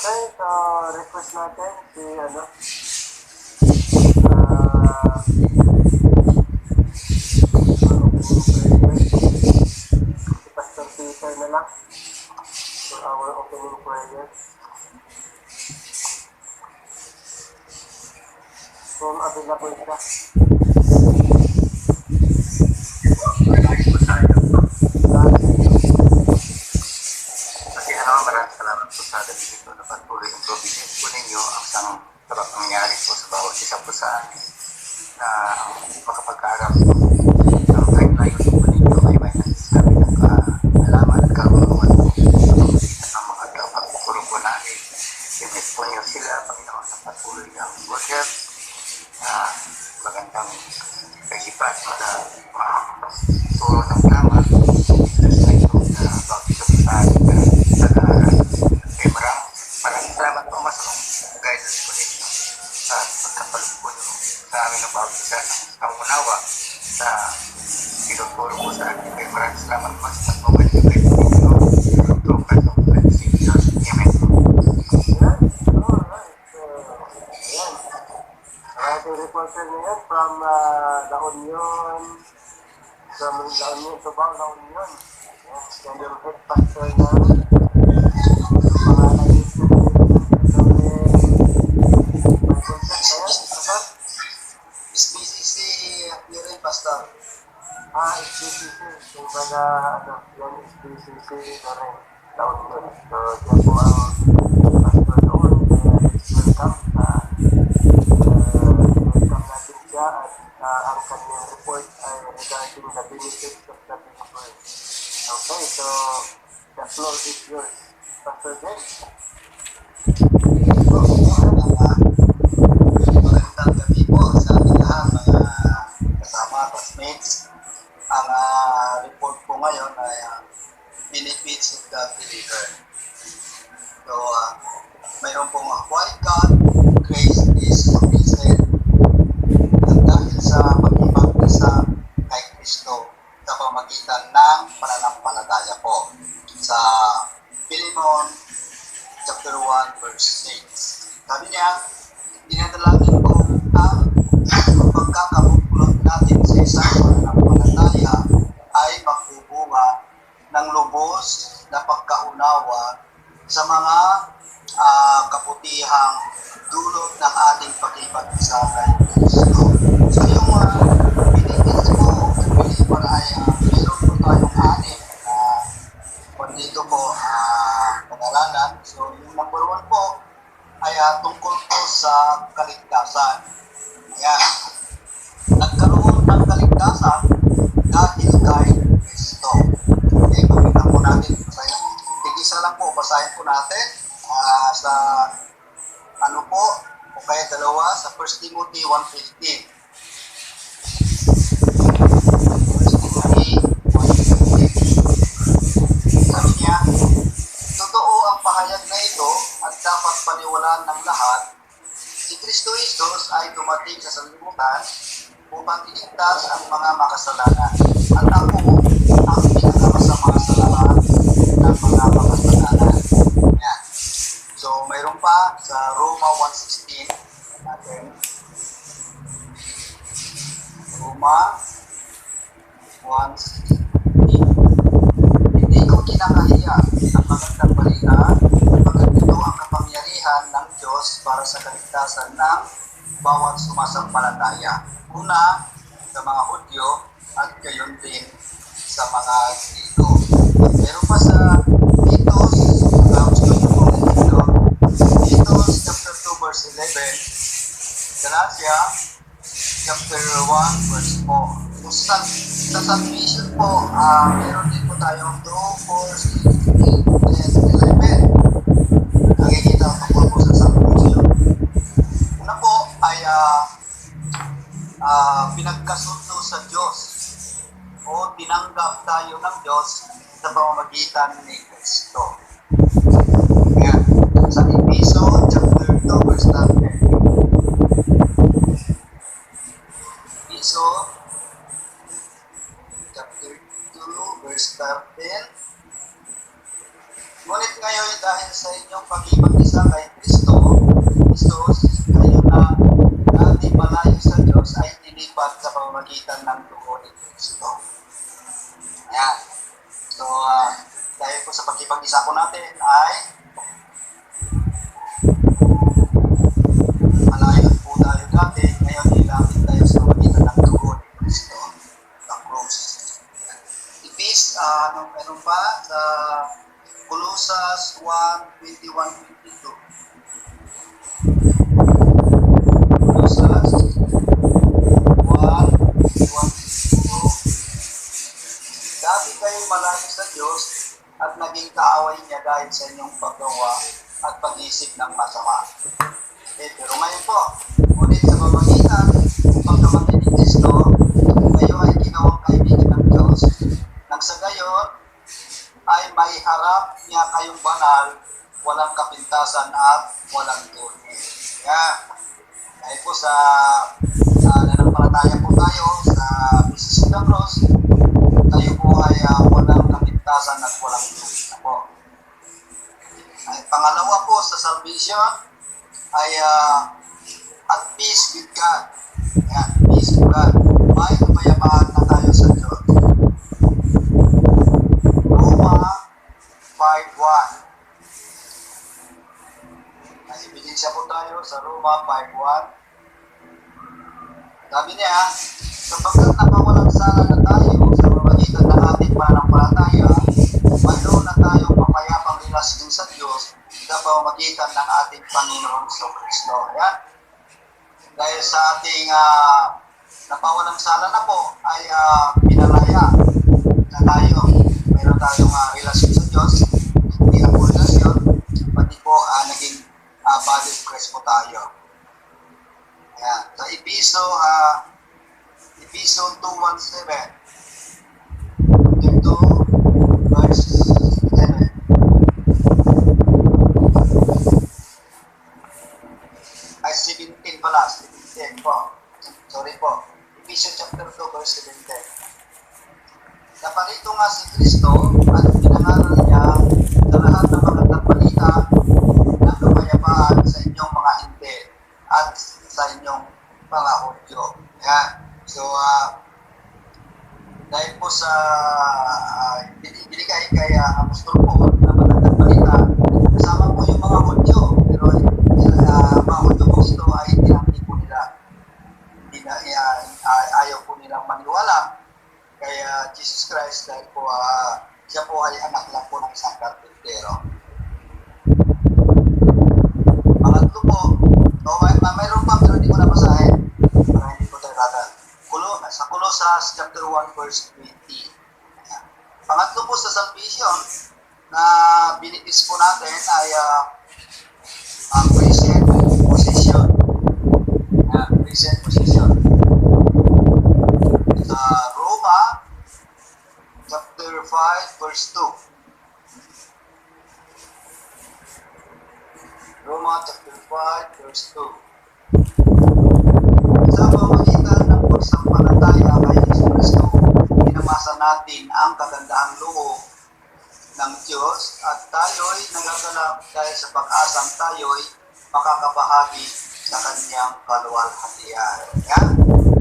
Okay, so request natin si si Pastor Peter na lang for our opening prayer. Kung available siya. Maraming salamat po sa atin dito na patuloy ang providence po ninyo ang isang sarap nangyari po sa bawat isa po sa amin na ang makapag-aral po ng timeline po ninyo ay may nasisabi ng kaalaman at kaunawaan po sa mga kapag-puro po namin. Imit po niyo sila, Panginoon, sa patuloy ang worship magandang kaisipan para maturo ng tama sa ito na bakit sa ating maraming salamat po mas guidance po ninyo at pagkapalit po sa amin ng bawat isa ng pangunawa sa tinuturo po sa akin. Kaya maraming salamat po sa pagkapalit po ninyo tukan ng Pilipinas. Amen. Ating reporter na yan from La Union, Tubao, La Union. Yan yung head pastor na SBCC, yun rin, Pastor. SBCC. Yung mga, yung SBCC na rin. Taon yun. So, yan po ang pastor doon. Welcome natin siya at ang kanyang report ay regarding the benefits of the believer. Okay, so the floor is yours. Pastor Jen. Magandang gabi po sa ating lahat, mga kasama, classmates. Ang report po ngayon ay benefits of the believer. So, mayroon pong why God, grace is sufficient. At dahil sa pag-ibig-isa kay Kristo sa pamagitan ng pananampalataya po. Sa Philemon chapter 1 verse 6. Sabi niya, dinadalangin ko ang pagkakabuklod natin sa isang pananampalataya ay magbubunga ng lubos na pagkaunawa sa mga kaputihang dulot ng ating pag-ibig-isa kay Kristo. So yung benefits po ng believer ay meron po tayong anim na dito po pag-aralan. So yung number 1 po ay tungkol po sa kaligtasan. Ayan. Nagkaroon ng kaligtasan dahil kay Kristo. Okay, pakita po natin. Tig-isa lang po, basahin po natin sa o kaya dalawa sa 1 Timothy 1:15. 1 Timothy 1:15. Sabi niya, totoo ang pahayag na ito at dapat paniwalaan ng lahat. Si Kristo Jesus ay dumating sa sanlibutan upang iligtas ang mga makasalanan. At ako ang pinakamasama sa lahat ng mga makasalanan. Yan. So, mayroon pa sa Roma 1:16 natin. Roma 1:16. Hindi ko kinakahiya ang magandang balita pagkat ito ang kapangyarihan ng Diyos para sa kaligtasan ng bawat sumasampalataya. Una, sa mga Hudyo at gayon din sa mga Grego. Meron pa sa Titus chapter 2 verse 11, Galatia chapter 1 verse 4. Kung sa submission po, meron din po tayong 2, 4, 6, 8, and 11. Nakikita ko po sa submission. Una po ay pinagkasundo sa Diyos o tinanggap tayo ng Diyos sa pamamagitan ni Kristo. Ayan. Sa Ephesians chapter 2 verse 10. Ephesians chapter 2 verse 13. Ngunit ngayon dahil sa inyong pag-ibig-isa kay Diyos at naging kaaway niya dahil sa inyong paggawa at pag-isip ng masama. Pero ngayon po, ngunit sa pamagitan ng pagkamatay ni Kristo, kayo ay ginawang kaibigan ng Diyos. Nang sa gayon, ay may harap niya kayong banal, walang kapintasan at walang tuni. Dahil po sa nanampalataya po tayo sa Jesus of the Cross, tayo po ay walang kapintasan at walang tuni na po. Ay, pangalawa po sa salvation ay at peace with God. Peace with God. May kapayapaan na tayo sa Diyos. Roma 5:1. Ebidensya po tayo sa Roma 5:1. Sabi niya, sapagkat napawalang sala na tayo sa pamamagitan ng ating pananampalataya, mayroon na tayong mapayapang relasyon sa Diyos sa pamamagitan ng ating Panginoong Kristo. Ayan. Dahil sa ating napawalang sala na po ay pinalaya na tayo. Mayroon tayong relasyon sa Diyos. Hindi lang po relasyon, pati po naging body of Christ po tayo. Ayan. Sa Episo 2:17. 2 verse 7. Ay, 17 pala. 17 po. Sorry po. Ephesians chapter 2 verse 17. Naparito nga si Kristo at pinangaral niya sa lahat ng magandang balita ng kapayapaan sa inyong mga hindi at sa inyong mga Hudyo. Yan. So, dahil po sa binigay kay Apostol Paul na magandang balita, kasama po yung mga Hudyo. Pero mga Hudyo po ito ay tinanggi po nila. Ayaw po nilang maniwala kay Jesus Christ dahil po siya po ay anak lang po ng isang karpintero. Pangatlo po, mayroon pa pero hindi ko nabasahin para hindi po tayo tagal. Sa Colossus chapter 1 verse 20. Pangatlo po sa salvation na binibis po natin ay present position. Present position. Sa Roma chapter 5 verse 2. Roma chapter 5 verse 2. Sa pamamagitan ng pagsampalataya kay Jesus Kristo, pinamasa natin ang kagandahang loob ng Diyos at tayo'y nagagalak dahil sa pag-asang tayo'y makakabahagi sa kanyang kaluwalhatian.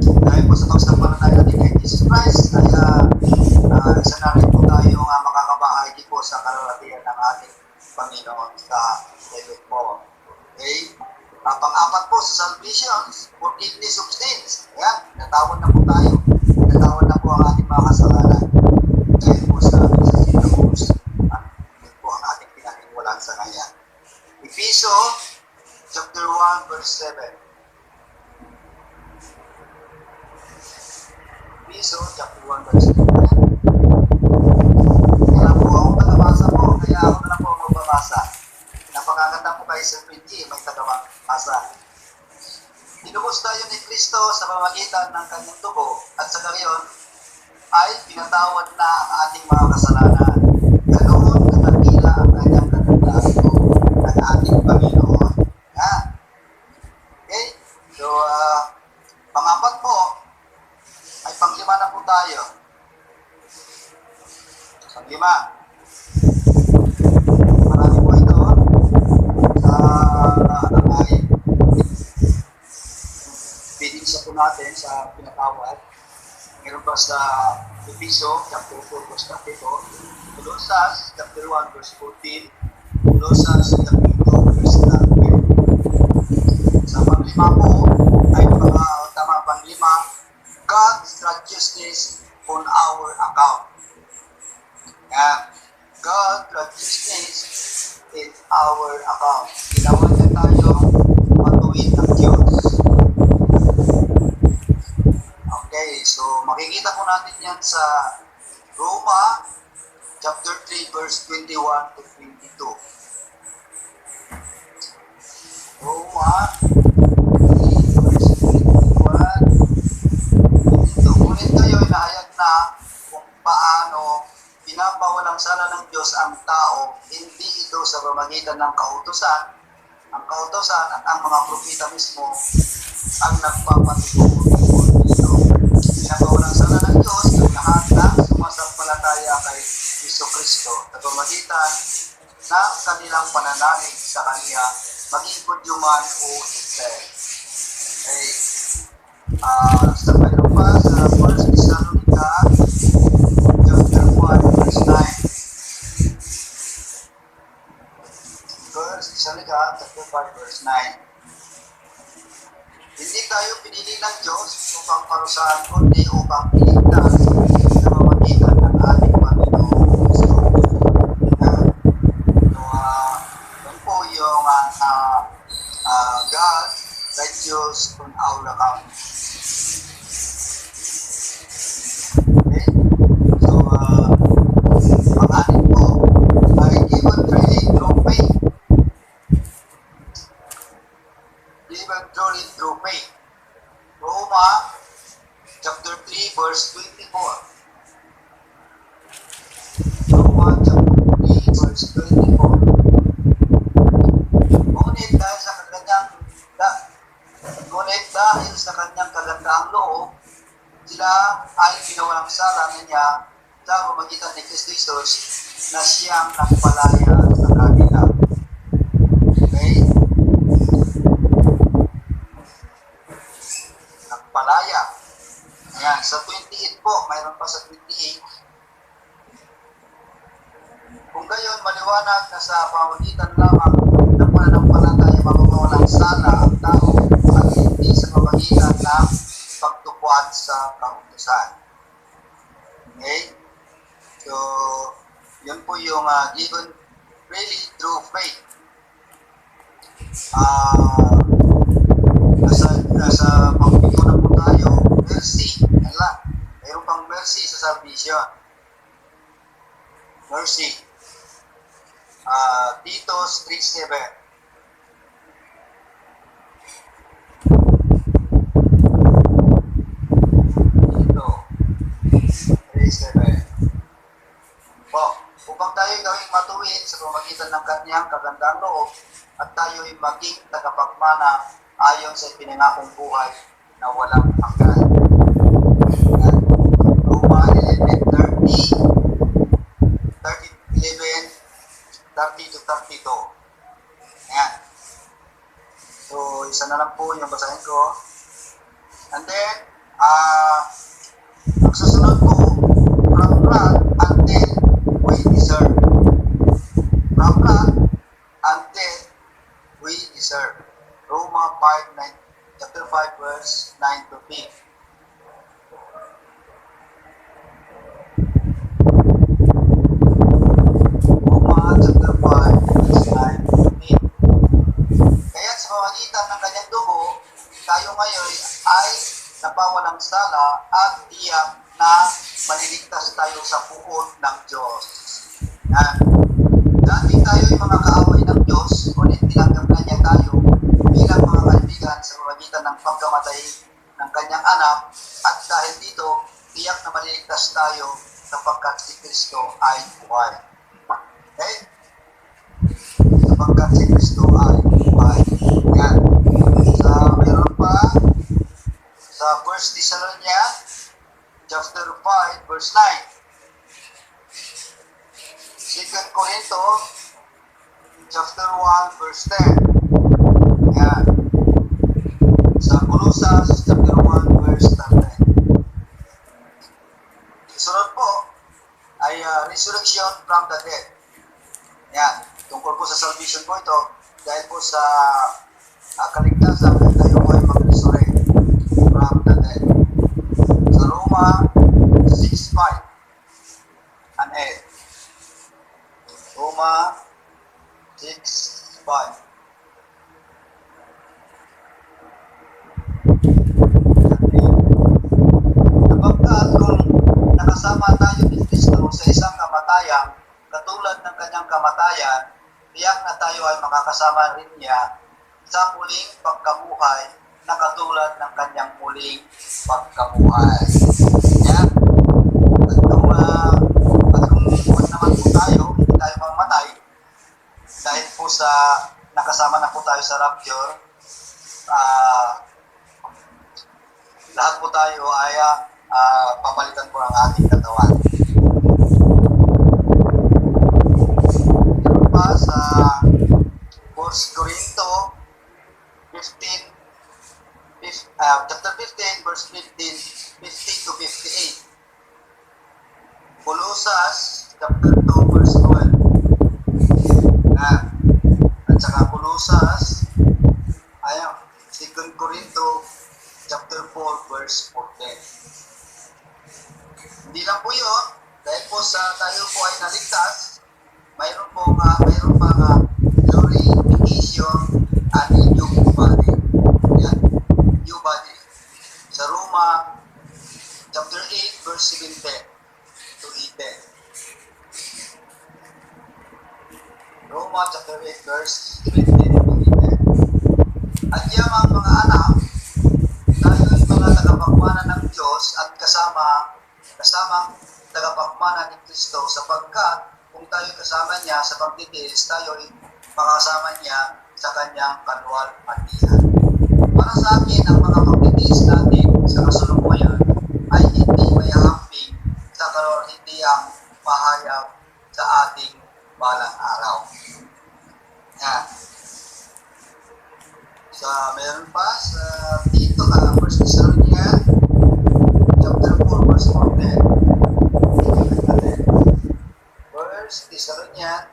Dahil po sa pagsampalataya natin kay Jesus Christ, ay isa na rin po tayong makakabahagi po sa kaluwalhatian ng ating Panginoon sa David po. Okay? Pang-apat po sa salvation, forgiveness of sins. Ayan, natawad na po tayo. Natawad na po ang ating mga kasalanan. Dahil po sa sinabos, yun po ang ating pinakingwalan sa kanya. Ephesians chapter 1 verse 7. Ephesians chapter 1 verse 7. Kaya po ako tagabasa po, kaya ako na po magbabasa. Napakaganda po kay Sir Pinji, may tagabasa. Tinubos tayo ni Kristo sa pamamagitan ng kanyang dugo at sa gayon ay pinatawad na ang ating mga kasalanan. Ganoon katakila ang kanyang kagandahan ng ating Panginoon. Okay? So, pangapat po ay panglima na po tayo. Panglima. Marami po ito sa ay binigsa po natin sa pinatawad. Meron pa sa Ephesians chapter 4 verse 32, Colossus chapter 1 verse 14, Colossus chapter 2 verse 13. Sa panglima po ay panglima, God's righteousness on our account. God's righteousness in our account. Ginawa niya tayo matuwid ng Diyos. Okay, so makikita po natin yan sa Roma chapter 3, verse 21 to 22. Roma 3, verse 21 to 22. Ngunit kayo ay nahayag na kung paano pinapawalang sala ng Diyos ang tao, hindi ito sa pamamagitan ng kautusan. Ang kautusan at ang mga propeta mismo ang nagpapatutulong dito. Pinapawalang sala ng Diyos ang lahat ng sumasampalataya kay Jesucristo sa pamamagitan ng kanilang pananalig sa Kanya, maging Hudyo man o Israel. Okay. Sa mayroon pa sa 1 Thessalonica chapter 1 verse 9. 1 Thessalonica chapter 5 verse 9. Hindi tayo pinili ng Diyos upang parusahan kundi upang iligtas sa pamamagitan ng ating Panginoong Kristo. Yan po yung God righteous on our account. Okay? So, ang atin po ay given freely through faith. Given truly through faith. Roma chapter 3 verse 24. Roma chapter 3 verse 24. Ngunit dahil sa kanyang kagandaang loob, sila ay pinawalang sala niya sa pamamagitan ni Kristo Jesus na siyang nagpalaya sa kanila. Okay? Nagpalaya. Ayan, sa 28 po, mayroon pa sa 28. Kung gayon, maliwanag na sa pamamagitan lamang ng pananampalataya mapapawalang sala ang tao at hindi sa pamamagitan ng pagtupad sa kautusan. Okay? So, yun po yung given really through faith. Nasa pagpitunan po tayo, mercy. Mayroon pang mercy sa salvation. Mercy. Titus 3:7. Tito 3:7. Upang tayo gawing matuwid sa pamamagitan ng kanyang kagandang loob at tayo'y maging tagapagmana ayon sa pinangakong buhay na walang hanggan. Roma 11:30 to 32. Ayan. So, isa na lang po yung basahin ko. And then, ang susunod po, from wrath until we deserve. From wrath until we deserve. Roma 5, chapter 5, verse 9 to 10. Chapter 5, verse 9 to 10. Kaya sa pamamagitan ng kanyang dugo, tayo ngayon ay napawalang sala at tiyak na maliligtas tayo sa puot ng Diyos. Yan. Dati tayo ay mga kaaway ng Diyos, ngunit tinanggap na niya tayo bilang mga kaibigan sa pamamagitan ng pagkamatay ng kanyang anak, at dahil dito, tiyak na maliligtas tayo sapagkat si Kristo ay buhay. Okay? Sapagkat si Kristo ay buhay. Yan. Meron pa sa 1 Thessalonica chapter 5 verse 9. 2 Corinto chapter 1 verse 10. Yan. Sa Colosas chapter 1 verse 13. Sunod po ay resurrection from the dead. Yan. Tungkol po sa salvation po ito, dahil po sa kaligtasan, tayo po ay mag-resurrect from the dead. Sa Roma 6:5 and 8. Roma 6:5. Sapagkat kung nakasama tayo ni Kristo sa isang kamatayan, kamatayang katulad ng kanyang kamatayan, tiyak na tayo ay makakasama rin niya sa muling pagkabuhay na katulad ng kanyang muling pagkabuhay. Yan. At kung buwan naman po tayo, hindi tayo mamatay, dahil po sa nakasama na po tayo sa rapture, lahat po tayo ay papalitan po ang ating katawan. Ito pa sa 1 Corinto 15, chapter 15, verse 15 to 58. Colossus chapter 2, verse 12. At saka Colossus, 2 Corinto chapter 4, verse 14. Hindi lang po yun, dahil po sa tayo po ay naligtas, mayroon pa glorification at new body. Yan, new body. Sa Roma chapter 8, verse 17 to 18. Roma chapter 8, verse 17 to 18. At yung mga anak, tayo ay mga tagapagmana ng Diyos at kasamang tagapagmana ni Kristo, sapagkat kung tayo kasama niya sa pagtitiis, tayo ay makasama niya sa kanyang kaluwalhatian. Para sa akin, ang mga pagtitiis natin sa kasalukuyan ay hindi may hamping sa kaluwalhatiang pahayag sa ating balang araw. Yan. Meron pa sa dito 1 Thessalonians chapter 4, verse 14. 1 Thessalonians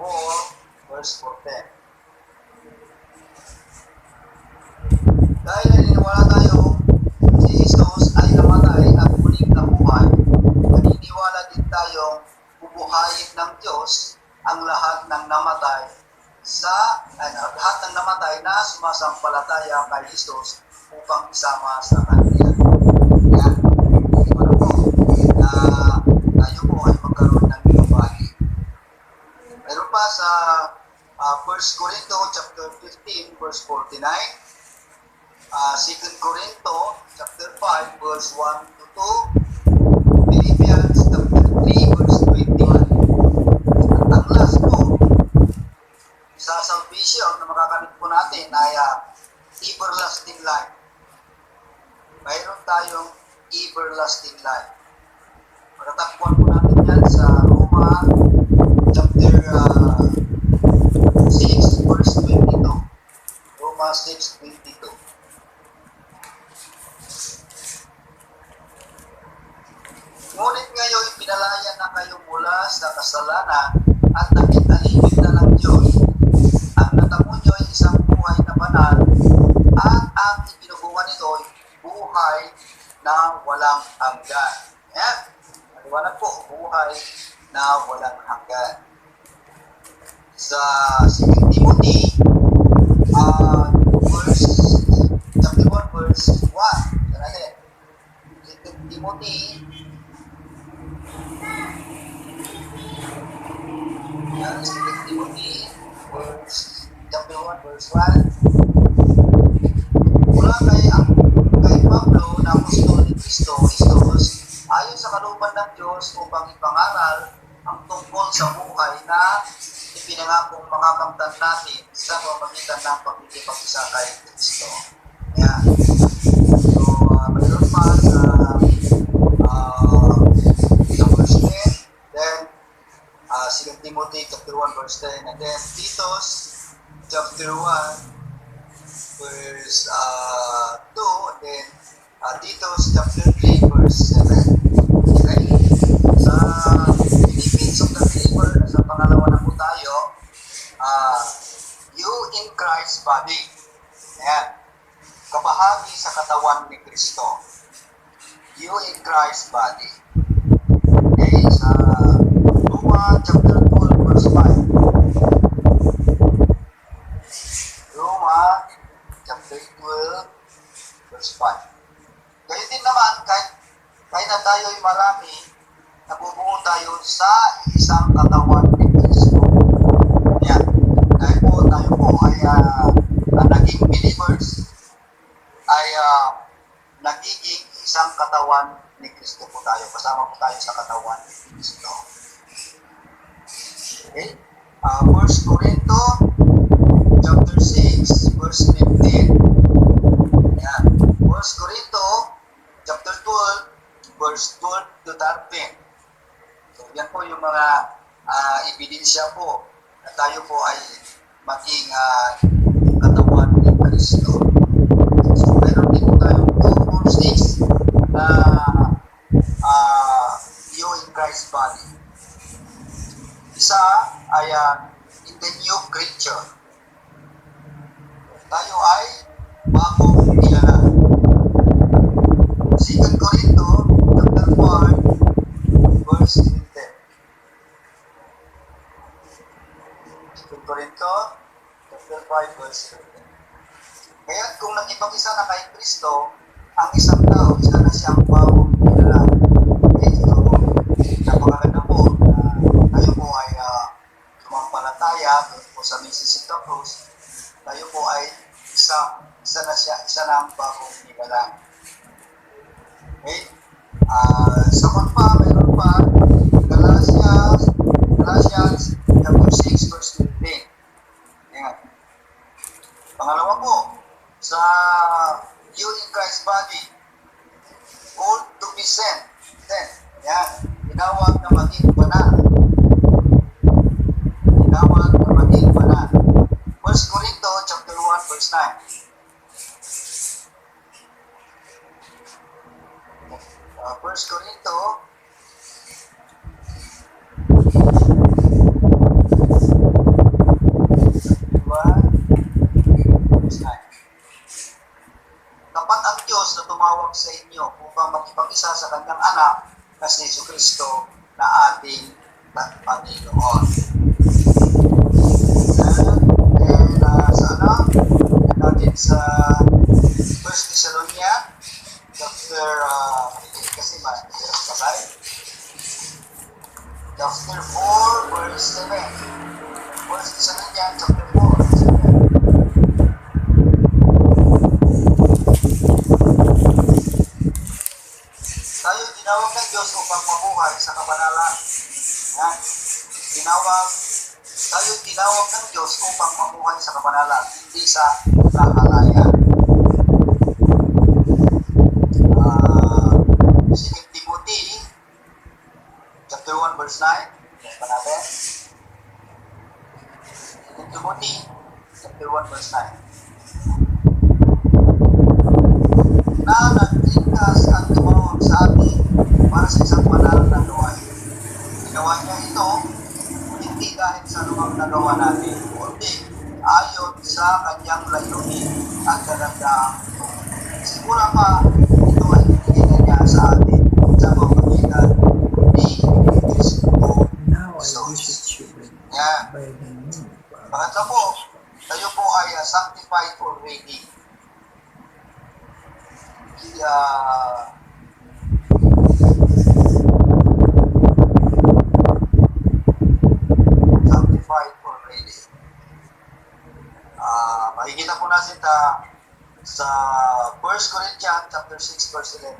4, verse 14. Dahil naniniwala tayo si Jesus ay namatay at muling nabuhay, naniniwala din tayong bubuhayin ng Diyos ang lahat ng namatay na sumasampalataya kay Jesus upang isama sa Kanya. Yan. Ano po, na tayo po ay magkaroon ng buhay. Meron pa sa 1 Corinto chapter 15, verse 49, 2 Corinto chapter 5, verse 1 to 2, Philippians chapter 3, verse 21. Ang last po, sa salvation na makakamit po natin ay everlasting life. Mayroon tayong everlasting life. Matatakbuhan po natin yan sa Roma chapter 6, verse 22. Roma 6:22. Ngunit ngayon, pinalaya na kayo mula sa kasalanan at nakitalimik na ng Diyos. Ang natamo nyo ay isang buhay na banal at ang ibinubuhan nito ay buhay na walang hanggan. Yan. Maliwanag po, buhay na walang hanggan. Sa 2 Timothy, chapter 1, verse 1. Yan natin. 2 Timothy, chapter 1, verse 1. Mula kay Pablo na apostol ni Kristo Jesus, ayon sa kalooban ng Diyos upang ipangaral ang tungkol sa buhay na ipinangakong makakamtan natin sa pamamagitan ng pagkikipag-isa kay Kristo. Yan. So, mayroon pa sa verse 10, then 2 Timothy chapter 1, verse 10, and then Titus chapter 1, verse 2, and then Titus chapter 3, verse 7. Okay? Sa Philippines of the Believer, sa pangalawa na po tayo, you in Christ's body. Ayan. Kabahagi sa katawan ni Kristo. You in Christ's body. Okay? Sa Roma chapter 12, verse 5. Roma chapter 12, verse 5. Gayun din naman, kahit na tayo magkakasama po tayo sa katawan ni Kristo. Okay? 1 Corinto chapter 6 verse 15. Yan. 1 Corinto chapter 12 verse 12 to 13. So yan po yung mga ebidensya po na tayo po ay maging katawan ni Kristo. So meron din po tayong two verses na you in Christ's body. Isa ay in the new creature. Tayo ay bagong nilalang. 2 Corinto chapter 5 verse 10. 2 Corinto chapter 5 verse 10. Kaya kung nag-ipag-isa na kay Kristo, ang isang tao, isa na siyang bagong nilalang. Okay, so napakaganda po na tayo po ay sumampalataya po sa Mrs. Santa Cruz. Tayo po ay isa na ang bagong nilalang. Okay? Sa pa, meron pa, Galatians chapter 6 verse 15. Yan. Pangalawa po, sa you in Christ's body, called to be sent. Yan. Tinawag na maging banal. Tinawag na maging banal. 1 Corinto chapter 1 verse 9. 1 Corinto verse 9. Tapat ang Diyos na tumawag sa inyo upang makipag-isa sa kanyang anak na si Jesucristo na ating Panginoon. And natin sa 1 Thessalonians chapter chapter 4 verse 7. 1 Thessalonians chapter 4 verse 7. Tayo tinawag ng Diyos upang mabuhay sa kabanalan. Yan. Tayo tinawag ng Diyos upang mabuhay sa kabanalan, hindi sa kahalayan. 2 Timothy chapter 1 verse 9. Yan pa natin. 2 Timothy chapter 1 verse 9. Na nagligtas ang tumawag sa atin para sa isang banal na gawain. Ginawa niya ito hindi dahil sa lumang nagawa natin, kundi ayon sa kanyang layunin at kagandaang ito. Sigura pa, ito ay binigyan niya sa atin sa pamamagitan ni Kristo. Yan. Pangatlo po, tayo po ay sanctified already. Sanctified already. Makikita po natin sa 1 Corinthians chapter 6 verse 11.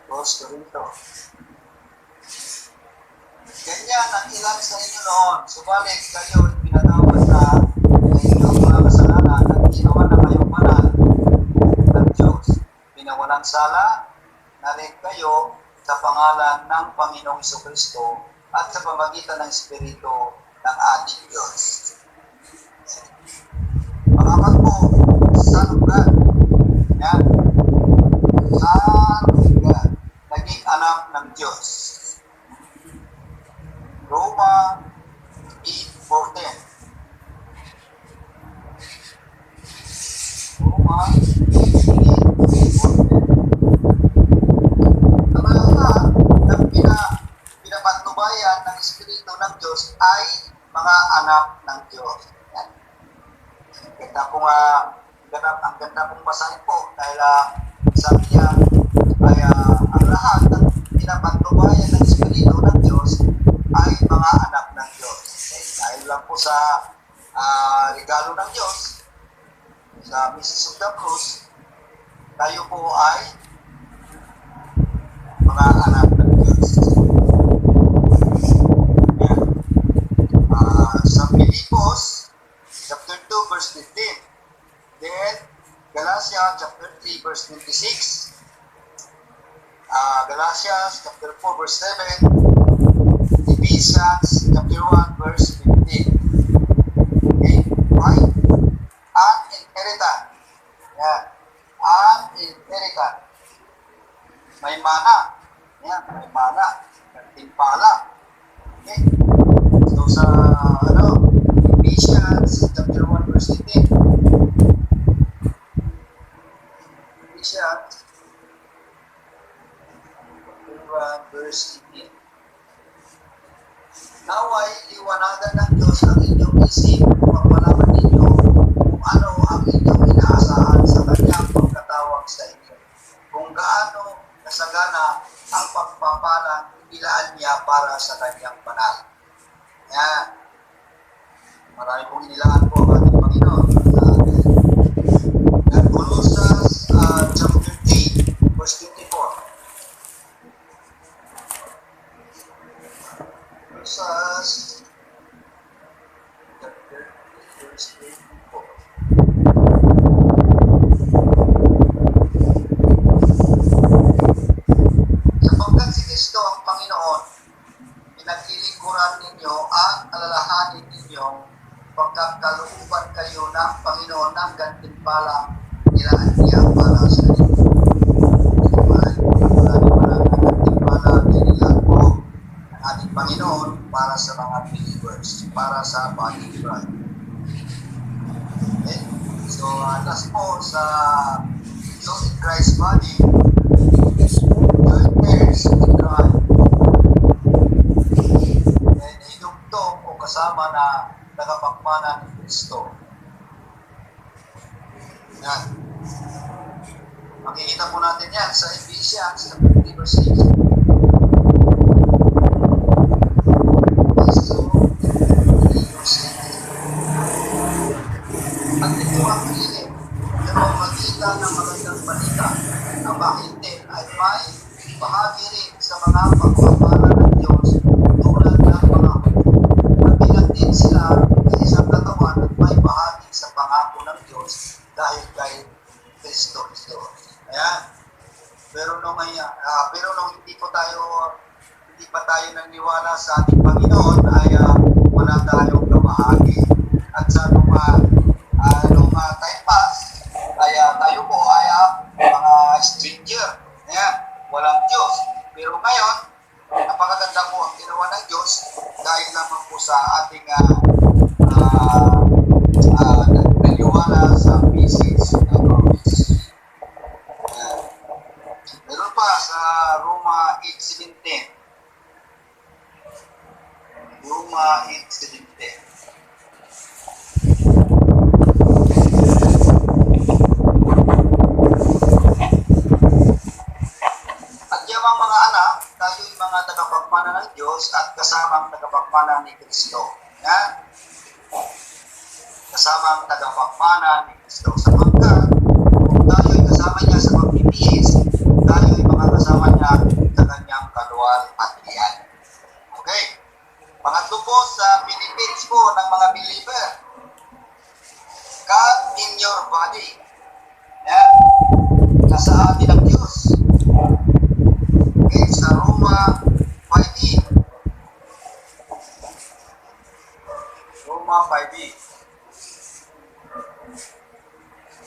1 Corinto. Ganyan ang ilan sa inyo noon, subalit kayo pinatawad na sa inyong mga kasalanan at ginawa na kayong banal ng Diyos. Pinawalang sala na rin kayo sa pangalan ng Panginoong Jesucristo at sa pamagitan ng Espiritu ng ating Diyos. Pangapat po, Son of God. Yan. Son of God. Naging anak ng Diyos. Roma 8:14. Roma 8:14. Ang pinapatubayan ng Espiritu ng Diyos ay mga anak ng Diyos. Yan. Ang ganda pong basahin po dahil sabi niya ay ang lahat ng pinapatubayan ng Espiritu ng Diyos ay mga anak ng Diyos. Okay? Dahil lang po sa regalo ng Diyos, sa Mrs. of the Cross, tayo po ay mga anak ng Diyos. Ayan. Sa Pilipos, chapter 2, verse 15. Then, Galatians, chapter 3, verse 26. Galatians, chapter 4, verse 7. Ephesians, chapter 1, verse 15. Okay? Why? Uninherited. Yan. Uninherited. May mana. Yan, may mana. Gantimpala. Okay? So sa Ephesians chapter 1 verse 18. Ephesians chapter 1 verse 18. Naway liwanagan ng Diyos ang inyong isip upang malaman ninyo kung ano ang inyong inaasahan sa kanyang pagkatawag sa inyo. Kung gaano nasagana ang pagpapalang inilaan niya para sa kanyang banal. Yan. Marami pong inilaan po ang ating Panginoon. Yan, Colossians chapter 3, verse 24. Colossians chapter 3, verse 24. Sapagkat si Kristo ang Panginoon, pinaglilingkuran ninyo ang alalahanin ninyong pagkakalooban kayo ng Panginoon ng gantimpalang nilaan niya para sa inyo. Maraming gantimpala nilaan po ng ating Panginoon para sa mga believers, para sa body of Christ. Okay? So, last po sa in Christ's body, jointers in Christ. And hinugtong o kasama na tagapagmana ni Kristo. Yan. Makikita po natin yan sa Ephesians 3 verse 6. At ito ang hiling na pamagitan ng magandang balita na mahintin ay may bahagi rin sa mga pagpapala ng Diyos tulad ng mga kabilang din sila sa isang katawan at may bahagi sa pangako ng Diyos dahil kay Kristo. Ayan. Pero nung hindi pa tayo naniwala sa ating Panginoon ay wala tayong kamahagi. At sa nung time pass ay tayo po ay mga stranger. Ayan. Walang Diyos. Pero ngayon, napakaganda po ang ginawa ng Diyos dahil naman po sa ating naniwala sa message na promise. Meron pa sa Roma 8:17. Roma 8:17. At yamang mga anak, tayo'y mga tagapagmana ng Diyos at kasamang tagapagmana ni Kristo. Yan. Kasamang tagapagmana ni Kristo. Sapagkat kung tayo'y kasama niya sa pagpipihis, tayo'y mga kasama niya sa kanyang kaluwalhatian. Okay. Pangatlo po sa Philippines po ng mga believer. God in your body. Yan. Nasa atin ang Diyos. Okay, sa Roma 5:8. Roma 5:8.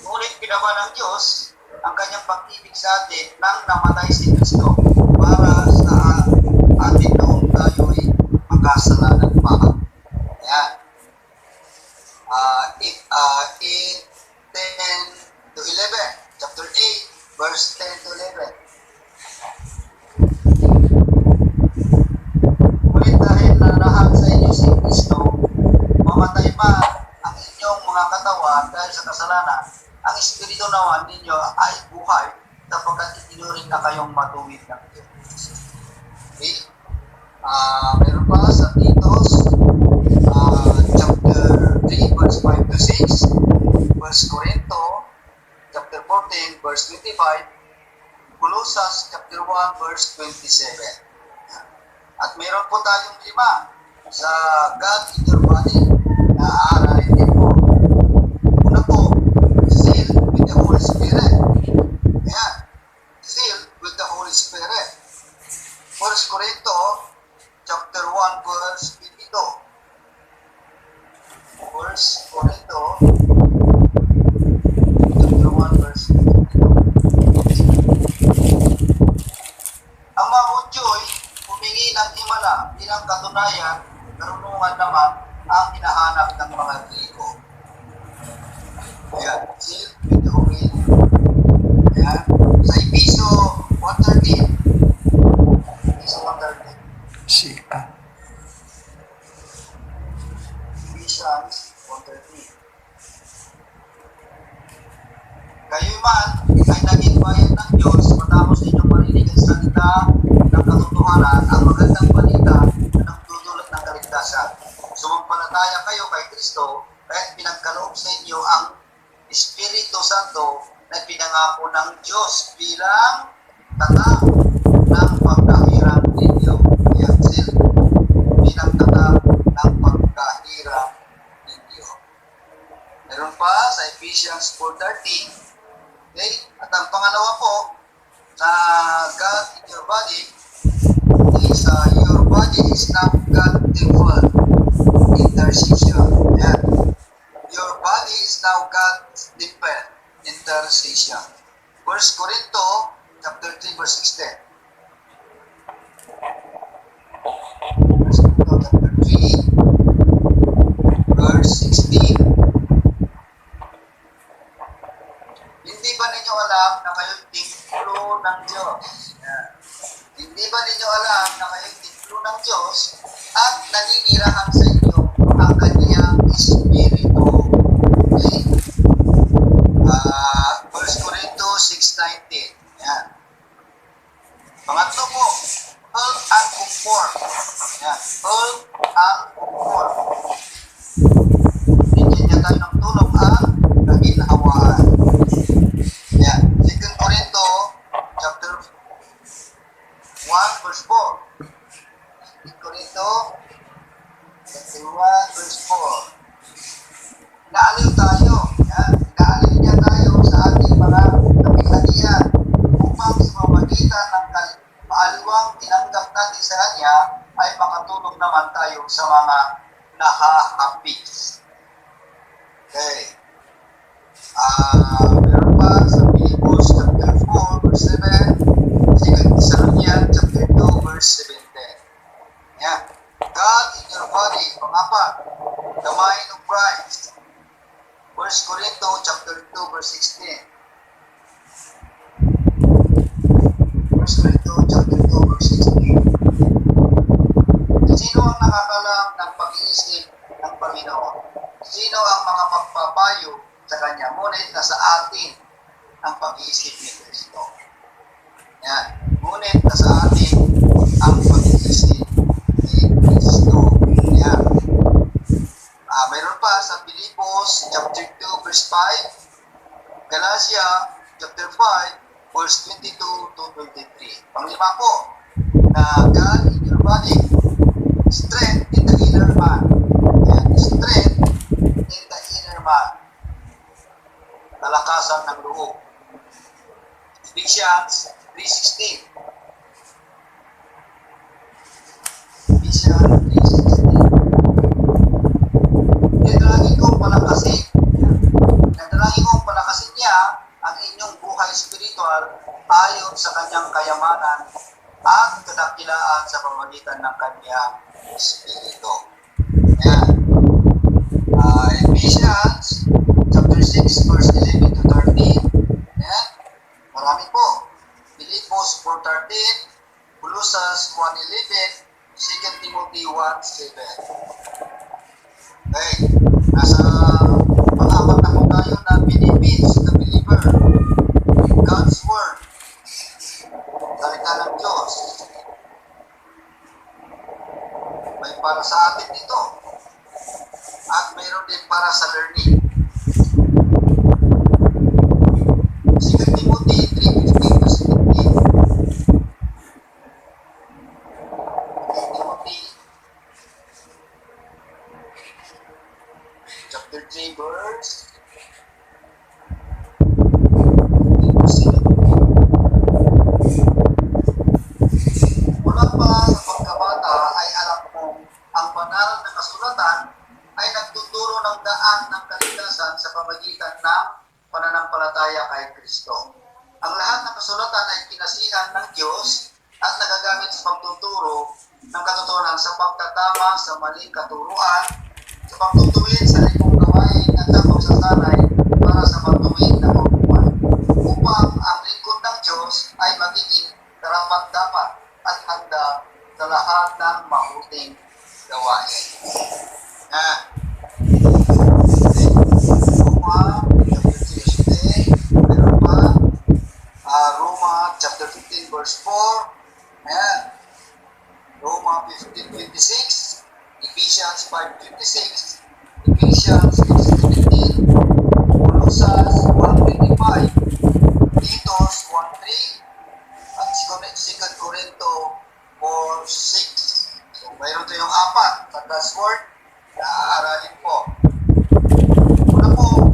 Ngunit pinawa ng Diyos ang kanyang pag-ibig sa atin nang namatay si Kristo para sa atin noong tayo'y makasalanan pa. Ayan. 10-11. Chapter 8, verse 10-11. Ngunit dahil narahan sa inyo si Kristo, mamatay pa ang inyong mga katawan dahil sa kasalanan, ang Espiritu naman ninyo ay buhay sapagkat itinuring na kayong matuwid ng Diyos. Okay? Meron pa sa Titos, chapter 3, verse 5 to 6, verse Corinto, chapter 14, verse 25, Colossus, chapter 1, verse 27. At meron po tayong 5 sa God in your body na aaralin din po. Una po, filled with the Holy Spirit. Ayan, filled with the Holy Spirit. 1 Corinto, chapter 1, verse 22. 1 Corinto, chapter 1, verse 22. Ang mga Hudyo'y humingi ng himala bilang katunayan, karunungan naman ang hinahanap ng mga Griko. Ayan, filled with the Holy. Ayan, sa Episo 1:13. Episo 1:13. Sika. Ephesians 1:13. Kayo man ay naging bayan ng Diyos matapos ninyong marinig ang salita ng katotohanan, ang magandang balita na nagdudulot ng kaligtasan. Sumampalataya kayo kay Kristo kahit pinagkaloob sa inyo ang Espiritu Santo na pinangako ng Diyos bilang tatag ng pagkahirap ninyo. Ayan, bilang tatag ng pagkahirap ninyo. Meron pa sa Ephesians 4:13. Okay? At ang pangalawa po na God in your body is your body is not God temple intercession. Ayan. Your body is now God's temple intercession. 1 Corinto chapter 3 verse 16. 1 Corinto chapter 3 verse 16. Hindi ba ninyo alam na kayo'y templo ng Diyos? Yan. Hindi ba ninyo alam na kayo'y templo ng Diyos at naninirahan sa inyo ang Kanyang Espiritu? Okay? 1 Corinto 6:19. Yan. Pangatlo po, all and conform. Yan. All and conform. Bigyan niya tayo ng tulong ang kaginhawaan. Yan. 2 Corinto chapter 1 verse 4. 2 Corinto chapter 1 verse 4. Inaaliw tayo. Yan. Inaaliw niya tayo sa ating mga kapighatian upang sa pamamagitan ng maaliwang tinanggap natin sa Kanya ay makatulong naman tayo sa mga nahahapis. Okay. Meron pa sa Philippians chapter 4 verse 7, 2 Thessalonians chapter 2 verse 17. Yan. God in your body, pang-apat, the mind of Christ. 1 Corinto chapter 2 verse 16. 1 Corinto chapter 2 verse 16. Sino ang nakakalam ng pag-iisip ng Panginoon? Sino ang makapagpapayo sa Kanya? Ngunit nasa atin ang pag-iisip ni Kristo. Yan. Ngunit nasa atin ang pag-iisip ni Kristo. Yan. Mayroon pa sa Filipos chapter 2 verse 5, Galatia chapter 5 verse 22 to 23. Panglima po, na God in your body, strength in the inner man. Yan. Strength in the inner man. Kalakasan ng loob. Ephesians 3:16. Ephesians 3:16. Nadalangin kong palakasin niya ang inyong buhay spiritual ayon sa kanyang kayamanan at kadakilaan sa pamamagitan ng kanyang Espiritu. Ayan. Ephesians chapter 6 verse 11 to 13. Ayan. Marami po. Philippians 4:13, Colossus 1:11, 2 Timothy 1:7. Okay. Nasa pang-apat na po tayo na benefits the believer in God's Word. Salita ng Diyos. pamamagitan ng pananampalataya kay Kristo. Ang lahat ng kasulatan ay kinasihan ng Diyos at nagagamit sa pagtuturo ng katotohanan sa pagtatama sa maling katuruan, sa pagtutuwid sa limong gawain at sa pagsasanay para sa matuwid na pagbuhay, upang ang lingkod ng Diyos ay magiging karapat-dapat at handa sa lahat ng mabuting gawain. Roma chapter 16, meron pa Roma chapter 15 verse 4, ayan. Roma 15:26, Ephesians 5:26, Ephesians 6:17, Colossians 1:25, Titus 1:3, at 2 Corinto 4:6. So, mayroon tayong apat sa God's Word na aaralin po. Una po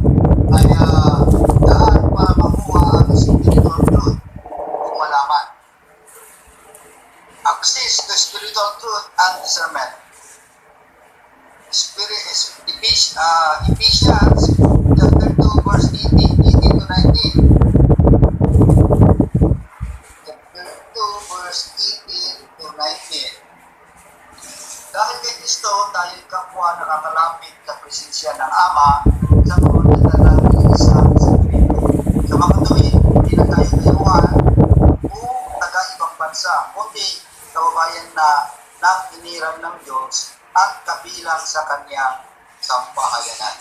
ay daan para makuha ang spiritual truth o malaman. Access to spiritual truth and discernment. Ephesians chapter 2 verse 18 to 19. Chapter 2 verse 18 to 19. Dahil kay Kristo, tayo kapwa nakakalapit sa presensya ng Ama sa pamamagitan ng isang Espiritu. Sa mga tuwid, hindi na tayo dayuhan o taga-ibang bansa, kundi kababayan na nang iniram ng Diyos at kabilang sa kanyang sampahayanan.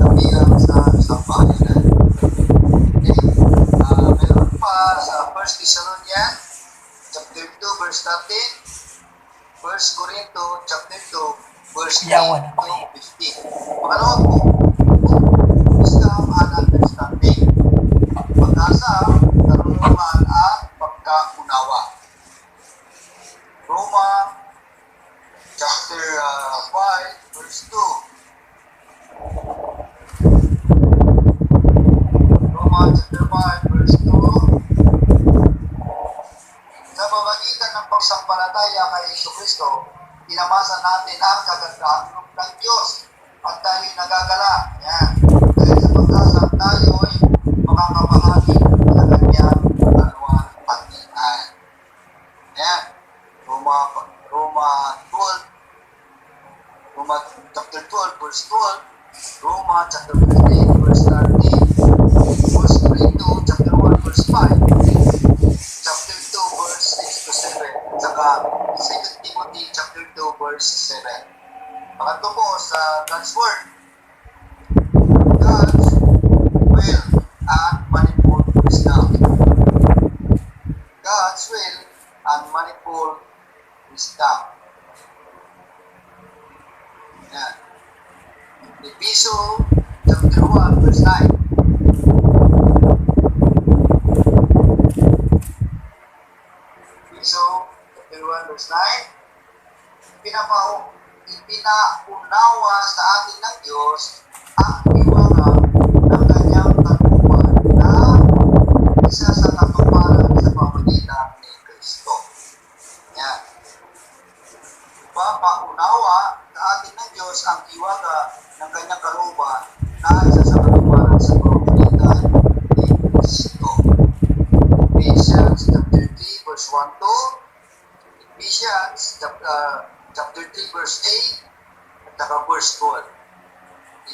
Kabilang sa sampahayanan. Okay. Meron pa sa 1 Thessalonians chapter 2 verse 13, 1 Corinto chapter 2 verse 8 to 15. Pangalawa po, wisdom and understanding. Pag-asa, karunungan at pagkaunawa. Roma chapter 5 verse 2. Roma chapter 5 verse 2. Sa pamamagitan ng pagsampalataya kay Jesucristo, pinamasa natin ang kagandahan ng Diyos at tayo'y nagagala. Yan. Dahil sa pag-asa tayo'y makakabahagi sa kanyang kaluwalhatian. Yan. Roma chapter 12 verse 12, Roma chapter 15 verse 13, 1 Corinto chapter 1 verse 5, chapter 2 verse 6 to 7, saka 2 Timothy chapter 2 verse 7. Pangatlo po sa God's Word, God's will and manifold wisdom. God's will and manifold wisdom. Yan. Ephesians chapter 1 verse 9. Ephesians chapter 1 verse 9. Ipinaunawa sa atin ng Diyos ang iwaga ng kanyang tagumpay na isa sa katuparan sa pamamagitan ni Kristo. Yan. Ipapaunawa sa atin ng Diyos ang iwaga ng kanyang kalooban na isa sa katuparan sa pamamagitan ni Kristo. Ephesians chapter 3 verse 1 to Ephesians chapter 3 verse 8 at saka verse 12.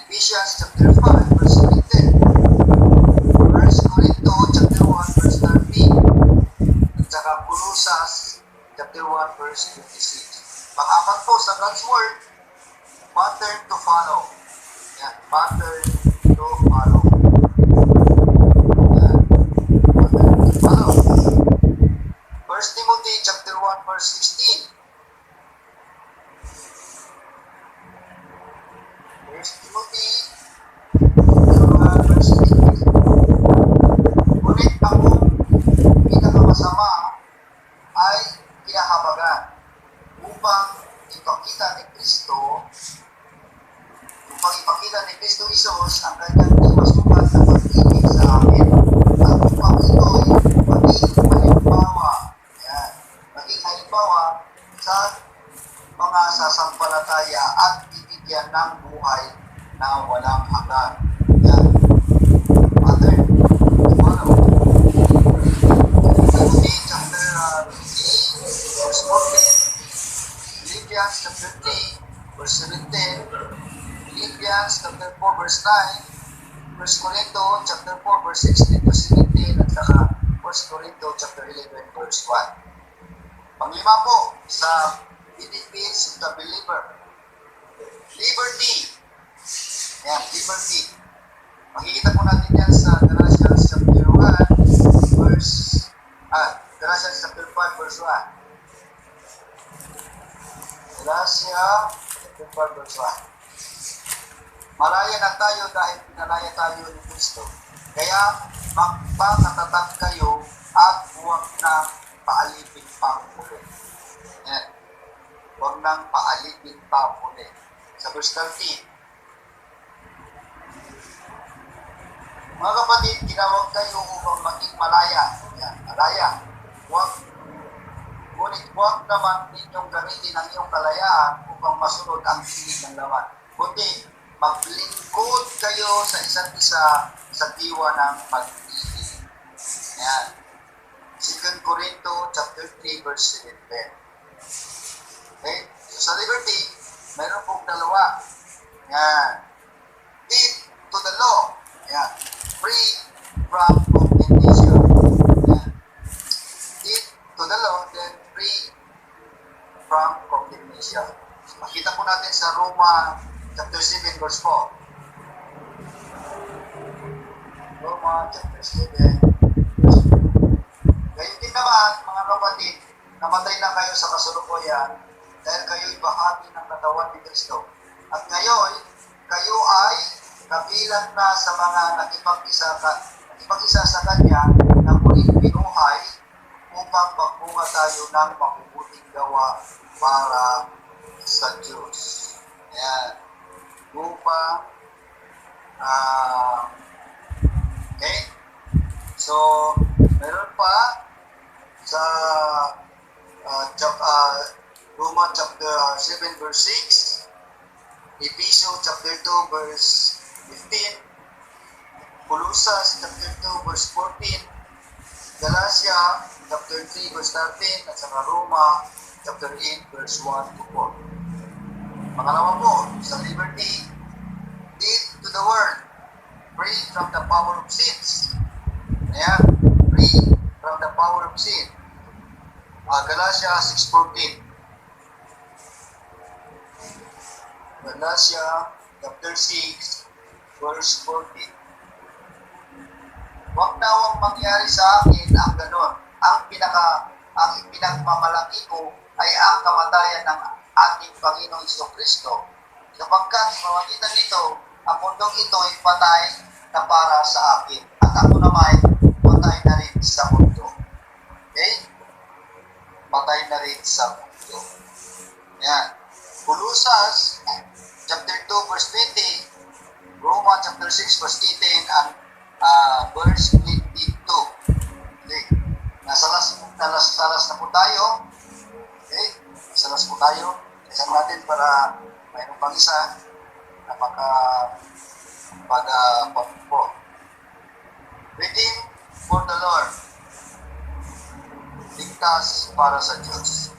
Ephesians chapter 5 verse 10. 1 Corinto chapter 1 verse 13 at saka Colossians chapter 1 verse 26. Pang-apat po sa God's Word, pattern to follow. Yan, pattern to follow. Yan, pattern to follow. 1 Timothy chapter 1 verse 16. 1 Timothy chapter 1 verse 16. Ngunit ang pinakamasama ay kinahabagan upang ipakita ni Kristo Isos ang kanyang dimasukan na pag-ibig sa amin at upang ito'y maging halimbawa. Yan. Maging halimbawa sa mga sasampalataya at bibigyan ng buhay na wala ng Hagar. Yan. Father, tomorrow. Timothy chapter 3, verse 14. Philippians chapter 3, verse 17. Philippians chapter 4, verse 9. 1 Corinto chapter 4, verse 16 to 17. At saka 1 Corinto chapter 11, verse 1. Panglima po sa benefits of the believer. Liberty. Yan, liberty. Makikita po natin yan sa Galatians chapter 1, Galatians chapter 5, verse 1. Galatians chapter 5, verse 1. Malaya na tayo dahil pinalaya tayo ni Kristo. Kaya magpakatatag kayo at huwag nang paalipin pa muli. Yan. Huwag nang paalipin pa muli. Sa verse 13, mga kapatid, tinawag kayo upang maging malaya. Yan, malaya. Ngunit huwag naman ninyong gamitin ang iyong kalayaan upang masunod ang pilit ng laman. Kundi, maglingkod kayo sa isa't isa sa diwa ng pag-ibig. Yan. 2 Corinto chapter 3, verse 17. Okay? So, sa liberty, mayroon pong dalawa. Yan. Deed to the law. Yan. Free from condemnation. Yan. Deed to the law, then free from condemnation. So, makita po natin sa Roma chapter 7, verse 4. Roma chapter 7, verse 4. Gayon din naman, mga kapatid, namatay na kayo sa kasalukuyan dahil kayo'y bahagi ng katawan ni Kristo. At ngayon, kayo ay kabilang na sa mga nakipag-isa sa Kanya na muling binuhay upang magbunga tayo ng mabubuting gawa para sa Diyos. Ayan. Upang, okay? So, meron pa sa Roma chapter 7, verse 6, Ephesians chapter 2, verse 15, Colossians chapter 2, verse 14, Galatia chapter 3, verse 13, at saka Roma chapter 8, verse 1 to 4. Pangalawa po, sa liberty, deed to the world, free from the power of sins. Ayan, free from the power of sin. Galatia 6:14. Galatia chapter 6, verse 14. Huwag nawang mangyari sa akin ang ganon. Ang pinagmamalaki ko ay ang kamatayan ng ating Panginoong Kristo. Sapagkat mamagitan nito, ang mundong ito ay patay na para sa akin. At ako naman patay na rin sa mundo. Okay? Patay na rin sa mundo. Yan. Colossians chapter 2, verse 20, Roma chapter 6, verse 18, and verse 22. Okay. Nasalas na po tayo. Okay. Nasalas po tayo. Isang natin para mayroon pang isa na po. Reading for the Lord. Ligtas para sa Diyos.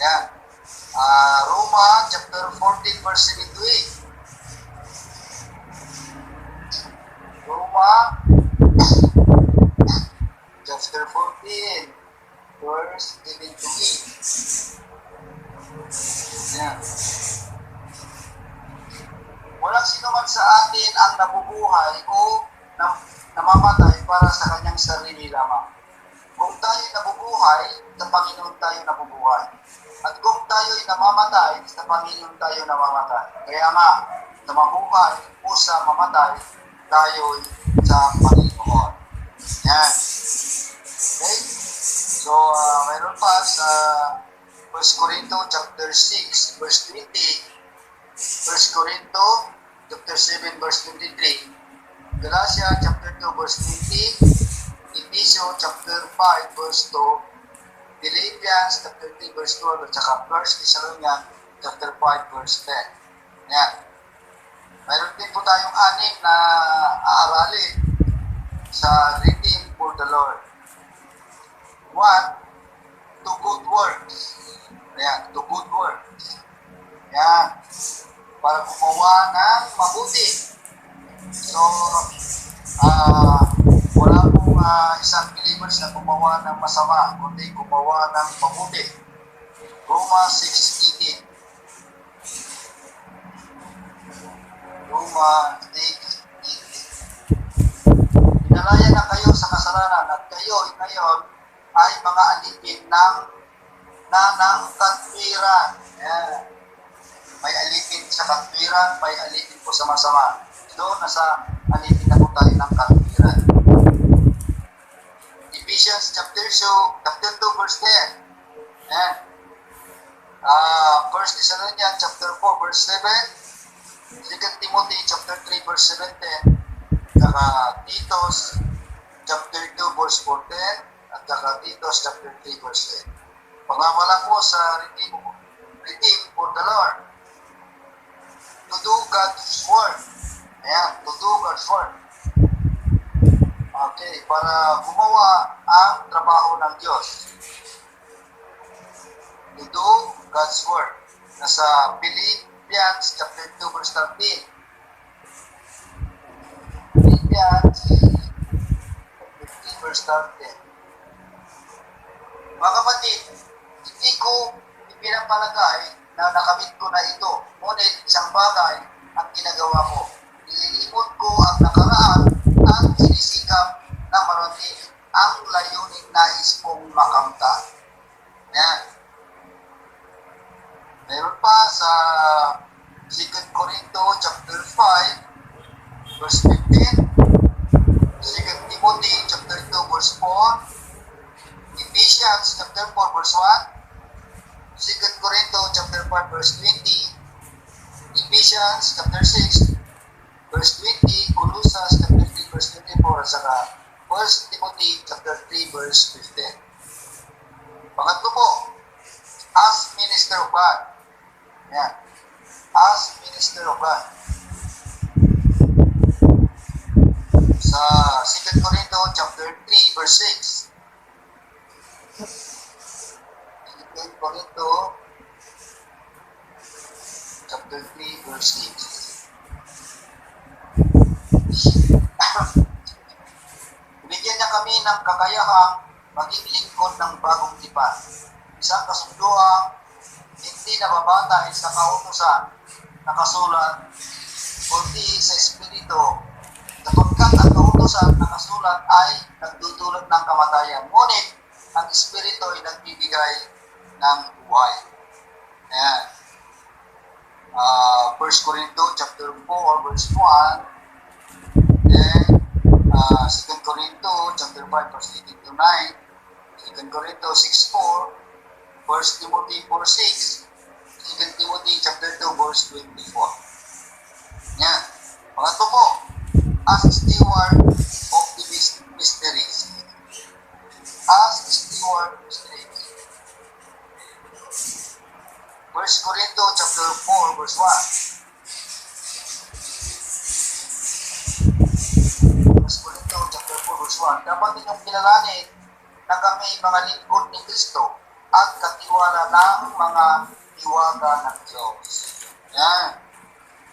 Yan. Roma chapter 14, verse 7 to 8. Roma chapter 14, verse 7 to 8. Yan. Walang sino man sa atin ang nabubuhay o namamatay para sa kanyang sarili lamang. Kung tayo nabubuhay, sa Panginoon tayo nabubuhay. At kung tayo'y namamatay, sa Panginoon tayo namamatay. Kaya nga, sa mabuhay o sa mamatay, tayo'y sa Panginoon. Yan. Okay? So, mayroon pa sa 1 Corinto chapter 6, verse 20, 1 Corinto chapter 7, verse 23, Galatia chapter 2, verse 20, Ephesians chapter 5, verse 2, Philippians chapter 3, verse 12, at saka 1 Thessalonians chapter 5, verse 10. Yan. Mayroon din po tayong anim na aaralin sa reading for the Lord. One, to good works. Ayan, to good works. Ayan, para gumawa ng mabuti. So, wala pong isang believers na gumawa ng masama, kundi gumawa ng mabuti. Roma 6:18. Roma 6:18. Pinalaya na kayo sa kasalanan at kayo ngayon ay mga alipin ng katwiran. Ayan. May alipin sa katwiran, may alipin po sa masama. Doon, nasa alipin na po tayo ng katwiran. Ephesians chapter 2, verse 10. Ayan. 1 Thessalonians chapter 4, verse 7. 2 Timothy chapter 3, verse 17. Saka Titus chapter 2, verse 14. At saka Titus chapter 3, verse 10. Pangawala po sa redeem for the Lord. To do God's work. Ayan, to do God's work. Okay, para gumawa ang trabaho ng Diyos. To do God's work. Nasa Philippians chapter 2, verse 13. Philippians chapter 3, verse 13. Mga kapatid, hindi ko ipinapalagay na nakamit ko na ito. Ngunit isang bagay ang ginagawa ko. Nililimot ko ang nakaraan at sinisikap na marating ang layuning nais kong makamtan. Yan. Meron pa sa 2 Corinto chapter 5 verse 15, 2 Timothy chapter 2 verse 4, Ephesians chapter 4 verse 1, 2 Corinto chapter 5 verse 20, Ephesians chapter 6 verse 20, Colossians chapter 3 verse 24, at saka 1 Timothy chapter 3 verse 15. Pangatlo po, as minister of God. Yan. As minister of God. Sa 2 Corinto chapter 3 verse 6. 2 Corinto chapter 3 verse 6. Binigyan niya kami ng kakayahang maging lingkod ng bagong tipan. Isang kasunduang hindi nababatay sa kautusan nakasulat, kundi sa Espiritu, sapagkat ang kautusan nakasulat ay nagdudulot ng kamatayan. Ngunit ang Espiritu ay nagbibigay ng buhay. Ayan. 1 Corinto chapter 4 verse 1, then 2 Corinto chapter 5 verse 18 to 9, 2 Corinto 6:4, 1 Timothy 4:6, 2 Timothy chapter 2 verse 24. Yan. Pangatlo po, as steward of the mysteries. As steward of mysteries. 1 Corinto chapter 4 verse 1. 1 Corinto chapter 4 verse 1. Dapat ninyong kilalanin na kami mga lingkod ni Kristo at katiwala ng mga hiwaga ng Diyos. Yan.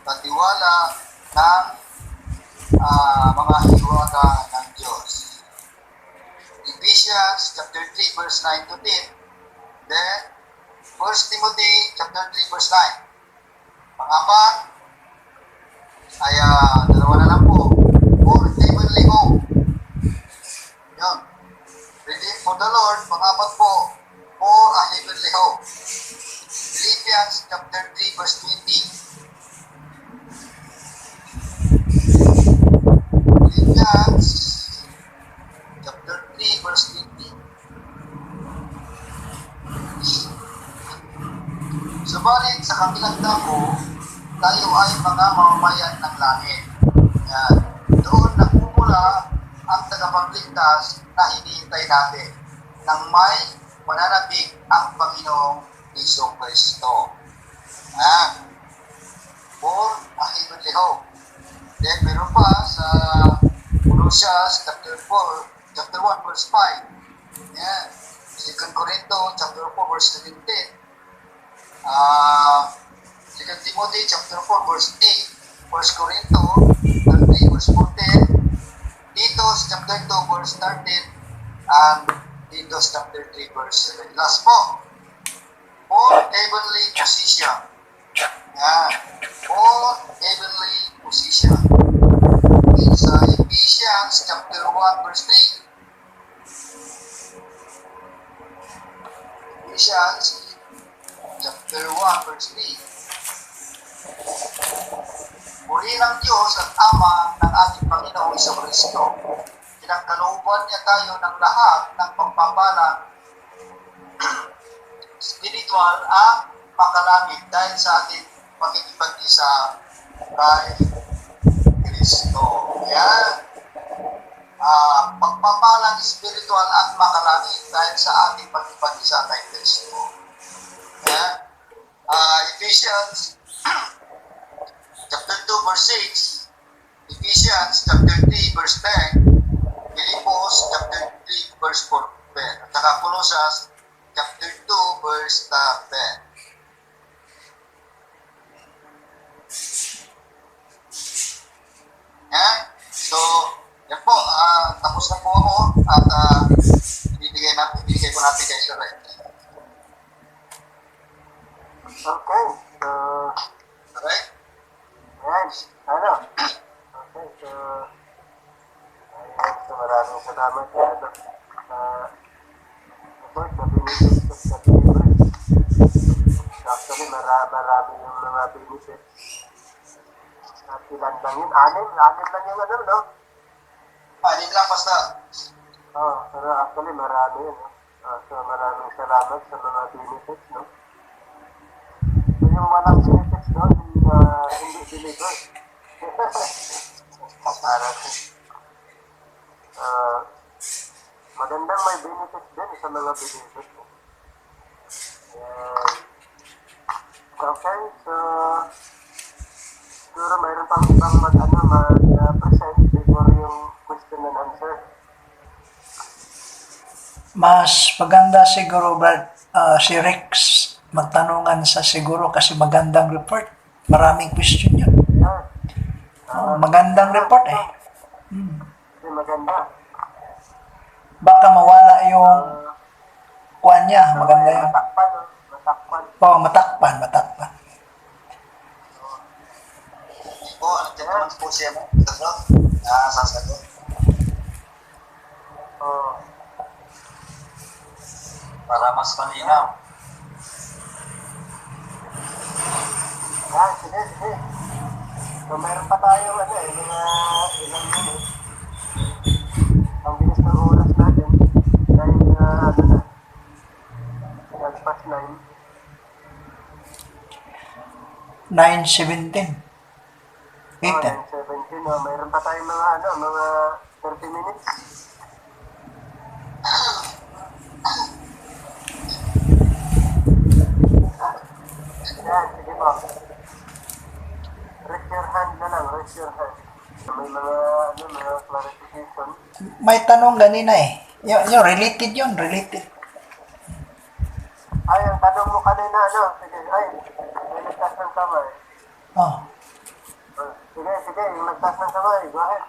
Katiwala ng mga hiwaga ng Diyos. Ephesians chapter 3 verse 9 to 10. Then, 1 Timothy chapter 3 verse 9. Pang-apat ay dalawa na lang po. For heavenly home. Yun. Redeem for the Lord. Pang-apat po, for a heavenly home. Philippians chapter 3 verse 20. Philippians chapter 3 verse 20. Subalit sa kabilang dako, tayo ay mga mamamayan ng langit. Yan. Doon nagmumula ang tagapagligtas na hinihintay natin nang may pananabik ang Panginoong Hesus Kristo. for a heavenly home. Then meron pa sa Colossians chapter 4, chapter 1, verse 5. Yan. 2 Corinto chapter 4, verse 17. 2 Timothy chapter 4, verse 8. 1 Corinto 13, verse 14. Titus chapter 2, verse 13. And Titus chapter 3, verse 7. Last po. For heavenly position. Yan. For heavenly position. In sa Ephesians chapter 1, verse 3. Ephesians chapter 1, verse 3. Purihin ang Diyos at Ama ng ating Panginoong Jesucristo. Pinagkalooban niya tayo ng lahat ng pagpapalang spiritual ang makalangit dahil sa ating pakikipag-isa kay Kristo. Yan. Pagpapalang spiritual at makalangit dahil sa ating pakikipag-isa kay Kristo. Yan. Ephesians chapter 2, verse 6. Ephesians chapter 3, verse 10. Philippos chapter 3, verse 4. At saka Colossians chapter 2, verse 10. Yan. So, yan po. Tapos na po ako at ibibigay ko natin kay Sir Red. Okay, so, Alright? yan, ano? Okay, so, ayun, so maraming salamat sa ano, report na benefits of the believers. Actually, marami yung mga benefits. At ilan lang yun? Anim lang yung ano, no? Hindi lang basta. Pero actually, marami yun, no? So, maraming salamat sa mga benefits, no? So, yung walang benefits, no? Hindi believer. Parang, magandang may benefits din sa mga believers, no? Okay, so, siguro mayroon pang ibang mag-present before yung question and answer. Mas maganda siguro, Brad, si Rex magtanungan sa siguro kasi magandang report. Maraming question yun. Yan. Magandang report eh. Kasi maganda. Baka mawala yung kuwan niya. Maganda yun. Matakpan, no? Matakpan. Matakpan. Po, nandiyan naman po siya mo. Sasagot. Para mas malinaw. Sige. So, meron pa tayong mga ilang minutes. Ang bilis ng oras natin. Dahil nagpas 9. 9:17. 9:17. Mayroon pa tayong mga 30 minutes. Yan, sige po. Raise your hand na lang, raise your hand. May mga clarification. May tanong ganina eh. Yung related. Ay, ang tanong mo kanina, sige, may nagtas ng kamay. Oh. Sige, yung nagtas ng kamay, go ahead.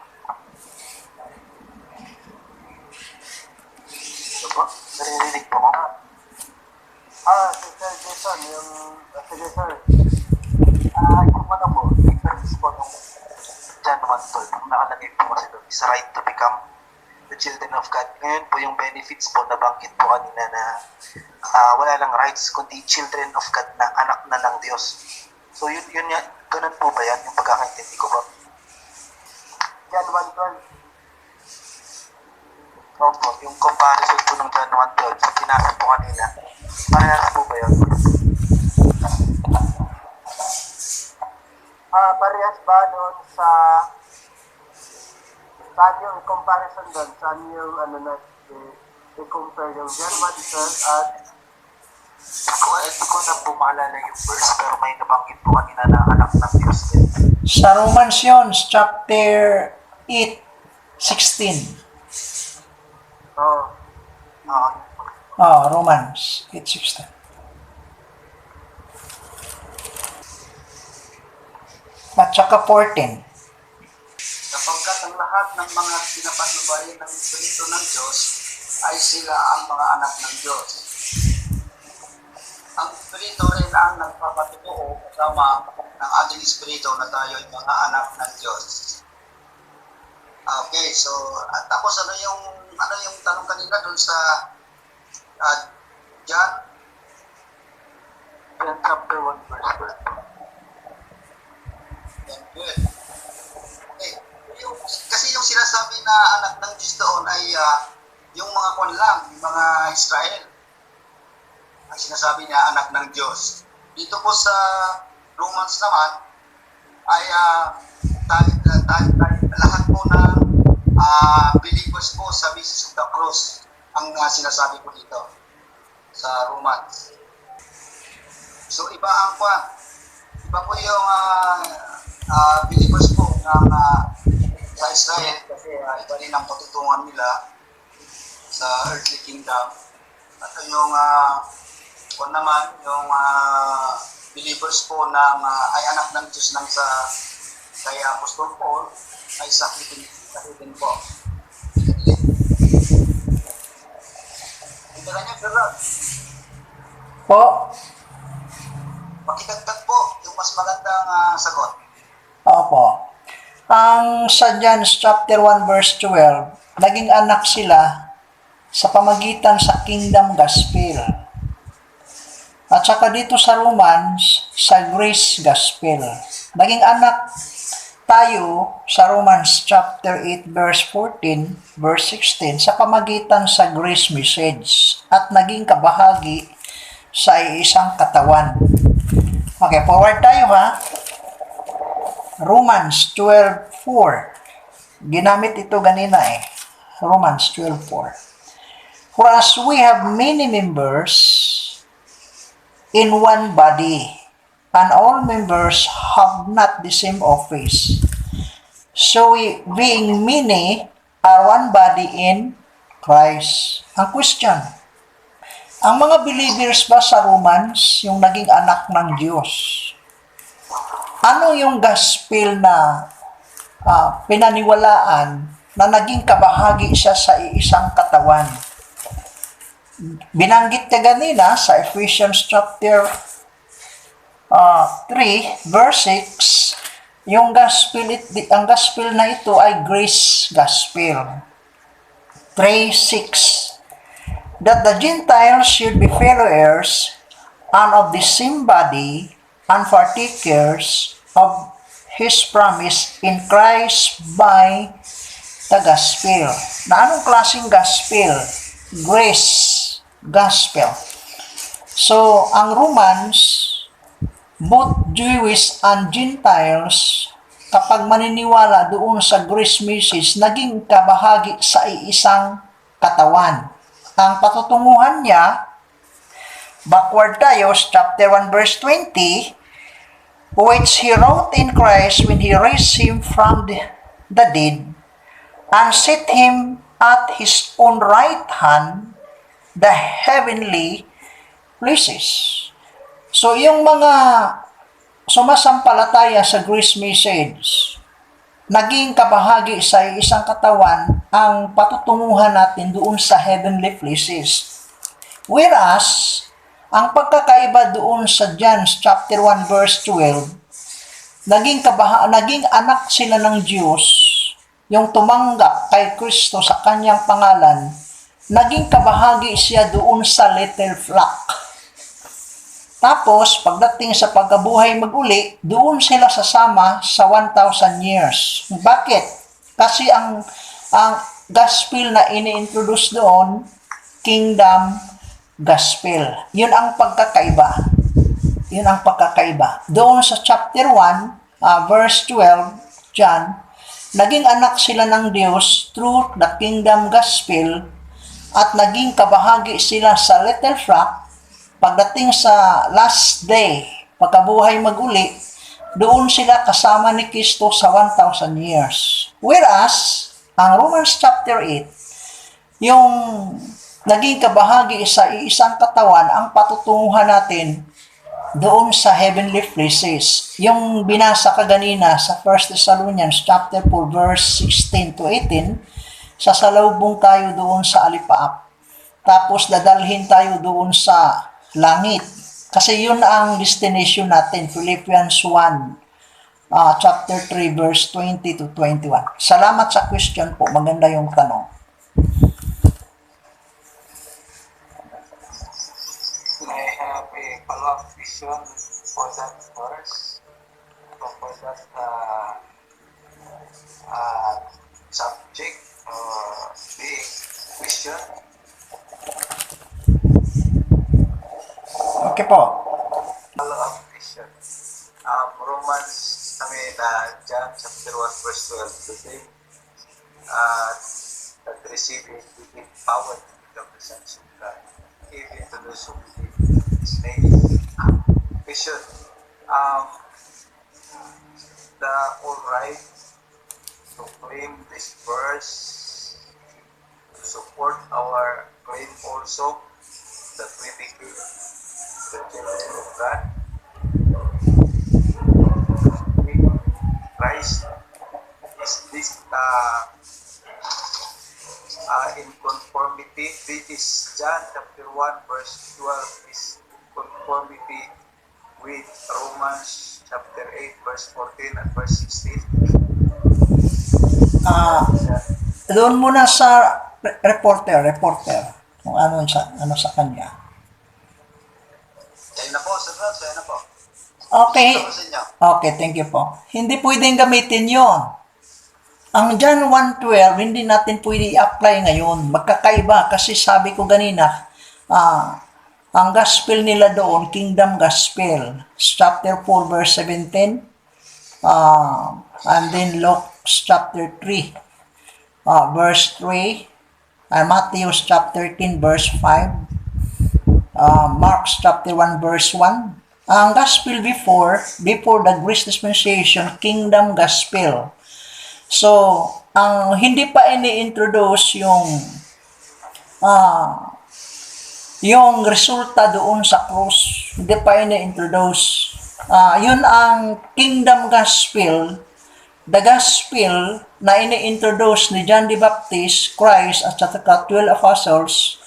Ito po, naririnig po ko. Si Sir Jason, sige sir. Kung ano po, reference po nung John 1:12, nakalagay po kasi doon, is right to become the children of God. Ngayon po yung benefits po, nabanggit po kanina na wala lang rights, kundi children of God na anak na ng Diyos. So yun yan, ganun po ba yan, yung pagkakaintindi ko ba? John 1:12. Opo, yung comparison po ng John 1:12, pinasa po kanina, parehas po ba yun? Parehas ba doon saan yung comparison doon? Saan yung i-compare yung John 1:12 at Hindi ko na po maalala yung verse, pero may nabanggit po kanina na anak ng Diyos din. Sa Romans yun, chapter 8, 16. Oo. Romans 8:16. At saka 14. Sapagkat ang lahat ng mga pinapatnubayan ng Espiritu ng Diyos ay sila ang mga anak ng Diyos. Ang Espiritu rin ang nagpapatutuo kasama ng ating Espiritu na tayo ay mga anak ng Diyos. Okay, so tapos ano yung tanong kanina dun sa John? John chapter 1 verse 12. Yan, good. Okay. Kasi yung sinasabi na anak ng Diyos doon ay yung mga kwan lang, yung mga Israel. Ang sinasabi niya anak ng Diyos. Dito po sa Romans naman ay lahat po ng believers po sa basis of the cross ang sinasabi po dito sa Romans. So iba po yung believers po ng sa Israel kasi iba rin ang patutungan nila sa earthly kingdom. At yung believers po ng ay anak ng Diyos ng sa kay Apostol Paul ay sa hidden po. Ang dala niya, pero Po, makidagdag po yung mas magandang sagot. opo. Ang sa John chapter 1 verse 12, naging anak sila sa pamagitan sa kingdom gospel. At saka dito sa Romans, sa grace gospel. Naging anak tayo sa Romans chapter 8 verse 14, verse 16 sa pamagitan sa grace message at naging kabahagi sa isang katawan. Okay, forward tayo ha. Romans 12:4. Ginamit ito ganina Romans 12:4. For as we have many members in one body, and all members have not the same office, so we, being many, are one body in Christ. Ang question, ang mga believers ba sa Romans yung naging anak ng Diyos? Ano yung gospel na pinaniwalaan na naging kabahagi siya sa isang katawan? Binanggit ka ganina sa Ephesians chapter 3 verse 6, ang gospel na ito ay grace gospel. 3:6, that the Gentiles should be fellow heirs and of the same body and partakers of His promise in Christ by the gospel. Na anong klaseng gospel? Grace gospel. So, ang Romans, both Jewish and Gentiles, kapag maniniwala doon sa grace message, naging kabahagi sa isang katawan. Ang patutunguhan niya, backward tayo, chapter 1 verse 20, which He wrote in Christ when He raised Him from the dead, and set Him at His own right hand, the heavenly places. So, yung mga sumasampalataya sa grace message, naging kabahagi sa isang katawan ang patutunguhan natin doon sa heavenly places. Whereas, ang pagkakaiba doon sa John chapter 1 verse 12, naging anak sila ng Diyos, yung tumanggap kay Kristo sa kanyang pangalan, naging kabahagi siya doon sa little flock. Tapos, pagdating sa pagkabuhay mag-uli, doon sila sasama sa 1,000 years. Bakit? Kasi ang gospel na ini-introduce doon, kingdom gospel. Yun ang pagkakaiba. Yun ang pagkakaiba. Doon sa chapter 1, verse 12, John, naging anak sila ng Diyos through the kingdom gospel at naging kabahagi sila sa little flock pagdating sa last day, pagkabuhay maguli, doon sila kasama ni Kristo sa 1,000 years. Whereas, ang Romans chapter 8, yung naging kabahagi sa isang katawan, ang patutunguhan natin doon sa heavenly places. Yung binasa kaganina sa 1 Thessalonians chapter 4 verse 16 to 18, sasalubong tayo doon sa alipaap. Tapos dadalhin tayo doon sa langit. Kasi yun ang destination natin, Philippians 1, chapter 3, verse 20 to 21. Salamat sa question po. Maganda yung tanong. I have a follow-up question for that verse, or for that subject or being question. Okay po. Follow-up question. Romans, John chapter 1 verse 12 today, that receiving giving power to become the sons of God, even to those who believe in His name. Question. The all right to claim this verse to support our claim also that we became the children of God. Christ, is this in conformity? This is John chapter 1 verse 12 is in conformity with Romans chapter 8 verse 14 and verse 16. Doon muna sa reporter, kung ano sa kanya. Sa'yo na po, Sir Rod, sa'yo na po. Okay. Ito po sa inyo. Okay, thank you po. Hindi pwedeng gamitin yon. Ang John 1:12, hindi natin pwede i-apply ngayon. Magkakaiba kasi sabi ko ganina, ang gospel nila doon, Kingdom Gospel, chapter 4 verse 17, and then Luke chapter 3, verse 3, Matthew chapter 13 verse 5, Mark chapter 1 verse 1. Ang gospel before the Great Dispensation, Kingdom Gospel. So, ang hindi pa ini-introduce yung resulta doon sa cross, hindi pa ini-introduce. Yun ang Kingdom Gospel, the Gospel na ini-introduce ni John the Baptist, Christ, at saka 12 apostles,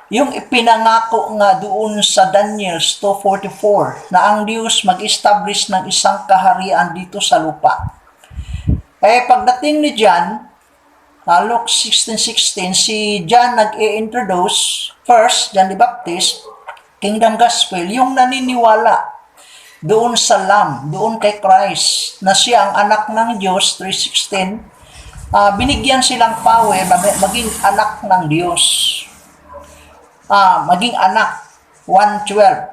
yung ipinangako nga doon sa Daniel 2:44 na ang Diyos mag-establish ng isang kaharian dito sa lupa. Pagdating ni John, Luke 16:16, si John nag-i-introduce first, John the Baptist, Kingdom Gospel, yung naniniwala doon sa Lamb, doon kay Christ, na siya ang anak ng Diyos, 3:16, binigyan silang power na maging anak ng Diyos. Maging anak, 1:12.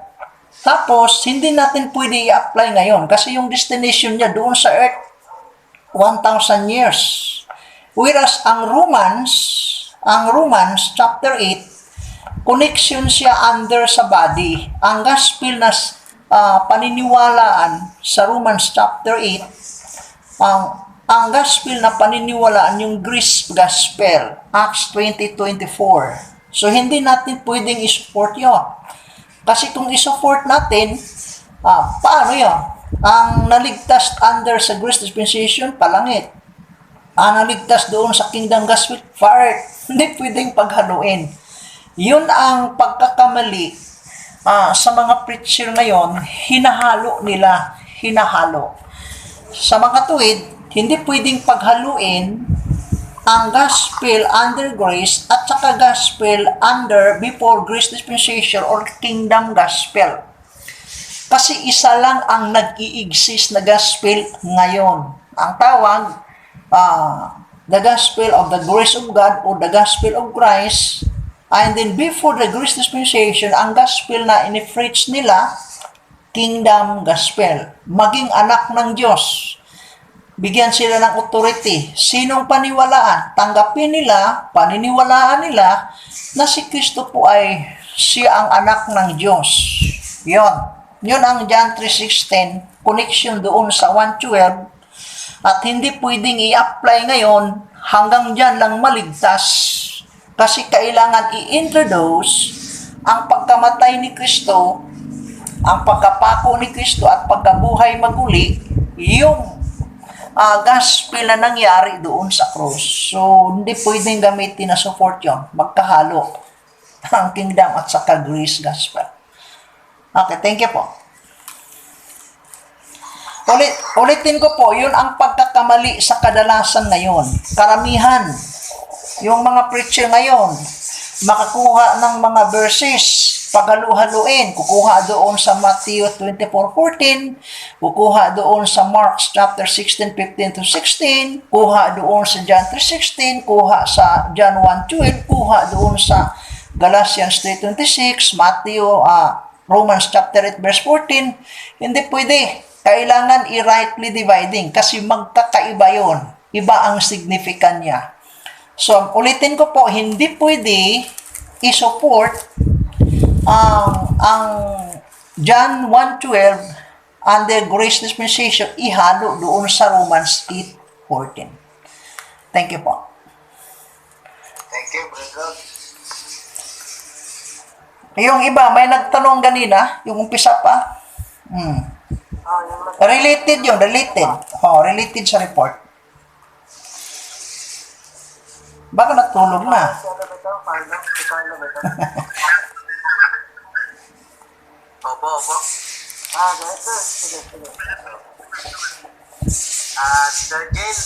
Tapos, hindi natin pwede i-apply ngayon kasi yung destination niya doon sa earth, 1,000 years. Whereas ang Romans chapter 8, connection siya under sa body. Ang gospel na paniniwalaan sa Romans chapter 8, ang gospel na paniniwalaan yung Greece gospel, Acts 20:24. So, hindi natin pwedeng i-support yun. Kasi kung i-support natin, paano yun? Ang naligtas under sa Great Dispensation, palangit. Ang naligtas doon sa Kingdom Gospel, fire. Hindi pwedeng paghaluin. Yun ang pagkakamali sa mga preacher ngayon, hinahalo nila. Sa mga tuwid, hindi pwedeng paghaluin ang gospel under grace at saka gospel under before grace dispensation or kingdom gospel. Kasi isa lang ang nag-i-exist na gospel ngayon. Ang tawag, the gospel of the grace of God or the gospel of Christ. And then before the grace dispensation, ang gospel na in-preach nila, kingdom gospel. Maging anak ng Diyos. Bigyan sila ng authority. Sinong paniwalaan? Tanggapin nila, paniniwalaan nila na si Kristo po ay siya ang anak ng Diyos. Yun ang John 3:16, connection doon sa 1:12, at hindi pwedeng i-apply ngayon hanggang dyan lang maligtas. Kasi kailangan i-introduce ang pagkamatay ni Kristo, ang pagkapako ni Kristo at pagkabuhay maguli, yung gospel na nangyari doon sa cross. So, hindi pwedeng gamitin na support yun. Magkahalo ang kingdom at saka grace gospel. Okay, thank you po. Ulitin ko po, yun ang pagkakamali sa kadalasan ngayon. Karamihan, yung mga preacher ngayon, makakuha ng mga verses, paghalu-haluin, kukuha doon sa Matthew 24:14, kukuha doon sa Mark chapter 16:15-16, kuha doon sa John 3:16, kuha sa John 1:12, kuha doon sa Galatians 3:26, Matthew, Romans chapter 8 verse 14. Hindi pwede. Kailangan i-rightly dividing kasi magkakaiba yon. Iba ang significant niya. So, ulitin ko po, hindi pwede i-support ang John 1:12 under grace dispensation, ihalo doon sa Romans 8:14. Thank you po. Thank you, brother. Yung iba, may nagtanong ganina, yung umpisa pa. Related yun, related. Related sa report. Baka natulog na. Opo. Ganito. Sige. Sir James,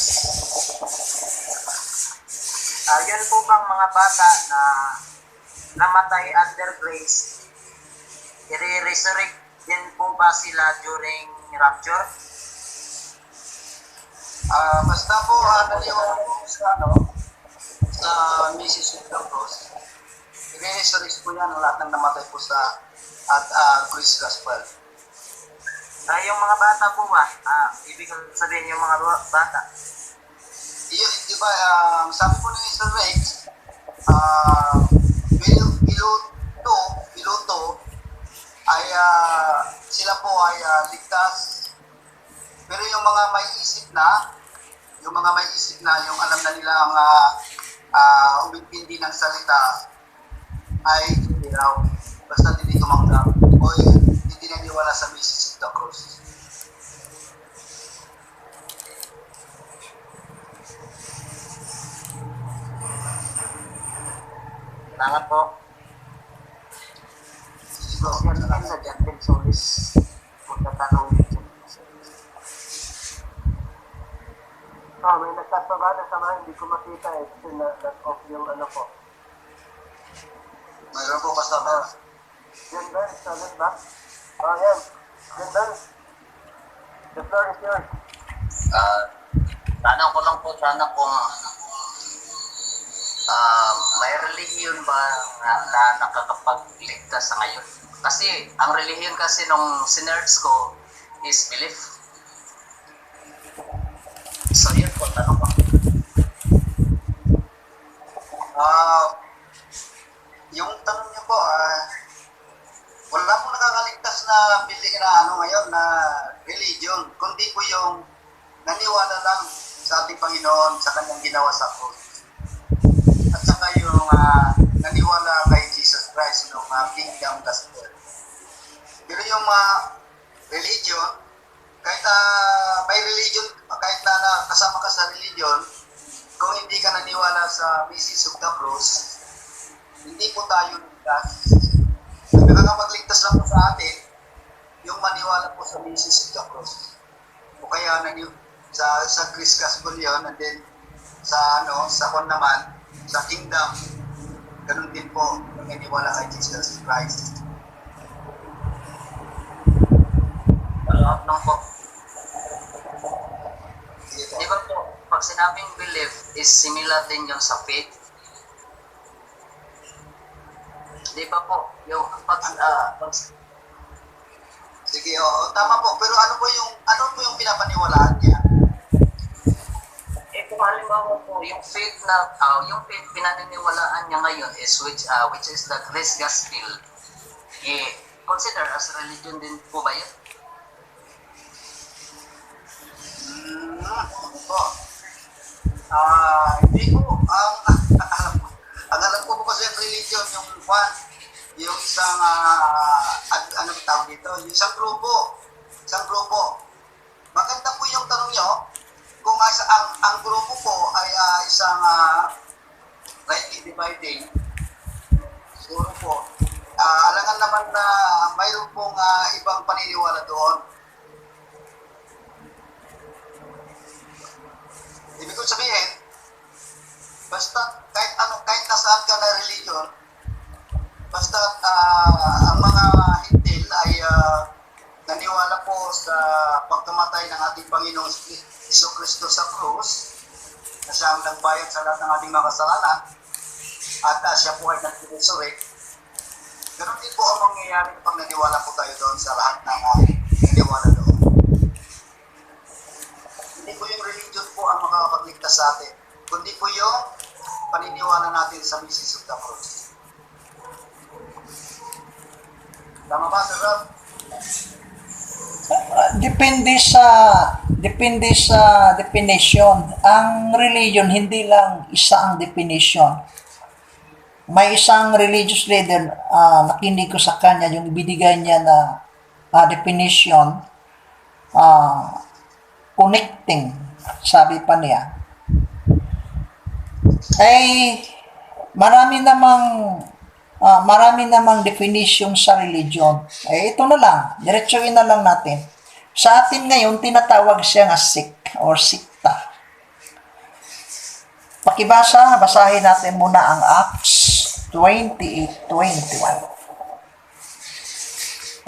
yan po bang mga bata na namatay under grace, i-resurrect din po ba sila during rapture? Basta po, naniwala po sa Mrs. of the Cross, i-resurrect po yan ang lahat ng namatay po sa grace gospel. Yung mga bata po ba, ibig sabihin yung mga bata? Yun, di ba, sabi po ni Sir Rex, piloto ay sila po ay ligtas. Pero yung mga may isip na, yung alam na nila ang umintindi ng salita ay hindi raw. Basta hindi tumanggap o hindi naniwala sa message of the cross. Salamat po. Yan na dyan din solis. Magtatanong din siya. May nagkasabada sa mga hindi ko makita kasi na-off yung ano po. Mayroon po kasama. Yan ba? Salit ba? Yan. Yan ba? The floor is yours. Tanong ko lang po sana kung may relihiyon ba na nakakapagligtas sa ngayon? Kasi ang relihiyon kasi nung sinerge ko is belief. So yun po, tanong ko. Yung tanong niyo po, wala pong nakakaligtas na ngayon na religion, kundi po yung naniwala lang sa ating Panginoon sa kanyang ginawa sa cross. At saka yung naniwala kay Jesus Christ ng kingdom gospel. Pero yung religion, kahit may religion, kahit na kasama ka sa religion, kung hindi ka naniwala sa message of the cross, hindi po tayo ligtas. Ang nakakapagligtas lang po sa atin, yung maniwala po sa message of the cross. O kaya sa Christ gospel yun, and then sa naman, sa kingdom, ganun din po yung naniwala kay Jesus Christ. Follow-up lang po. Di ba po, pag sinabing belief is similar din yung sa faith? Di ba po, yung sige, tama po. Pero ano po yung pinapaniwalaan niya? Kung halimbawa po, yung faith na, yung faith pinaniniwalaan niya ngayon is which is the Grace Gospel. Consider as religion din po ba yun? Ano po? Hindi ko, ang alam ko po kasi ang religion, yung isang, ano ba tawag dito, yung isang grupo. Maganda po yung tanong nyo, kung ang grupo po ay isang rightly dividing, siguro po, alangan naman na mayroon pong ibang paniniwala doon. Ibig ko sabihin, basta kahit nasaan ka na religion, basta ang mga hintil ay naniwala po sa pagkamatay ng ating Panginoong Jesucristo sa krus, na siya ang nagbayad sa lahat ng ating mga kasalanan, at siya po ay nag-resurrect. Ganun din po ang mangyayari pag naniwala po tayo doon sa lahat ng naniwala doon. Hindi po yung religion po ang makakapagligtas sa atin, kundi po yung paniniwala natin sa misis of the cross. Tama ba, Sir Rob? Depende sa definition. Ang religion, hindi lang isa ang definition. May isang religious leader, nakinig ko sa kanya, yung ibinigay niya na definition, connecting, sabi pa niya. Ay, marami namang definition sa religion. Eh, ito na lang, diretsuin na lang natin. Sa atin ngayon, tinatawag siya nga sect or sikta. Basahin natin muna ang Acts 28:21.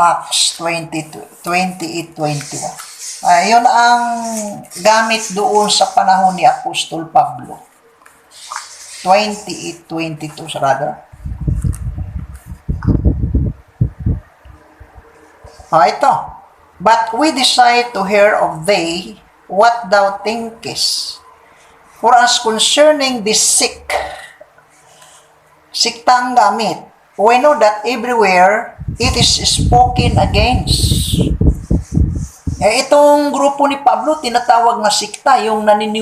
Acts 28:21. Yun ang gamit doon sa panahon ni Apostol Pablo. 28:22 rather. Ito. But we decide to hear of thee what thou thinkest. For as concerning this sikta ang gamit, we know that everywhere it is spoken against. Itong grupo ni Pablo, tinatawag na sikta, yung naniniwala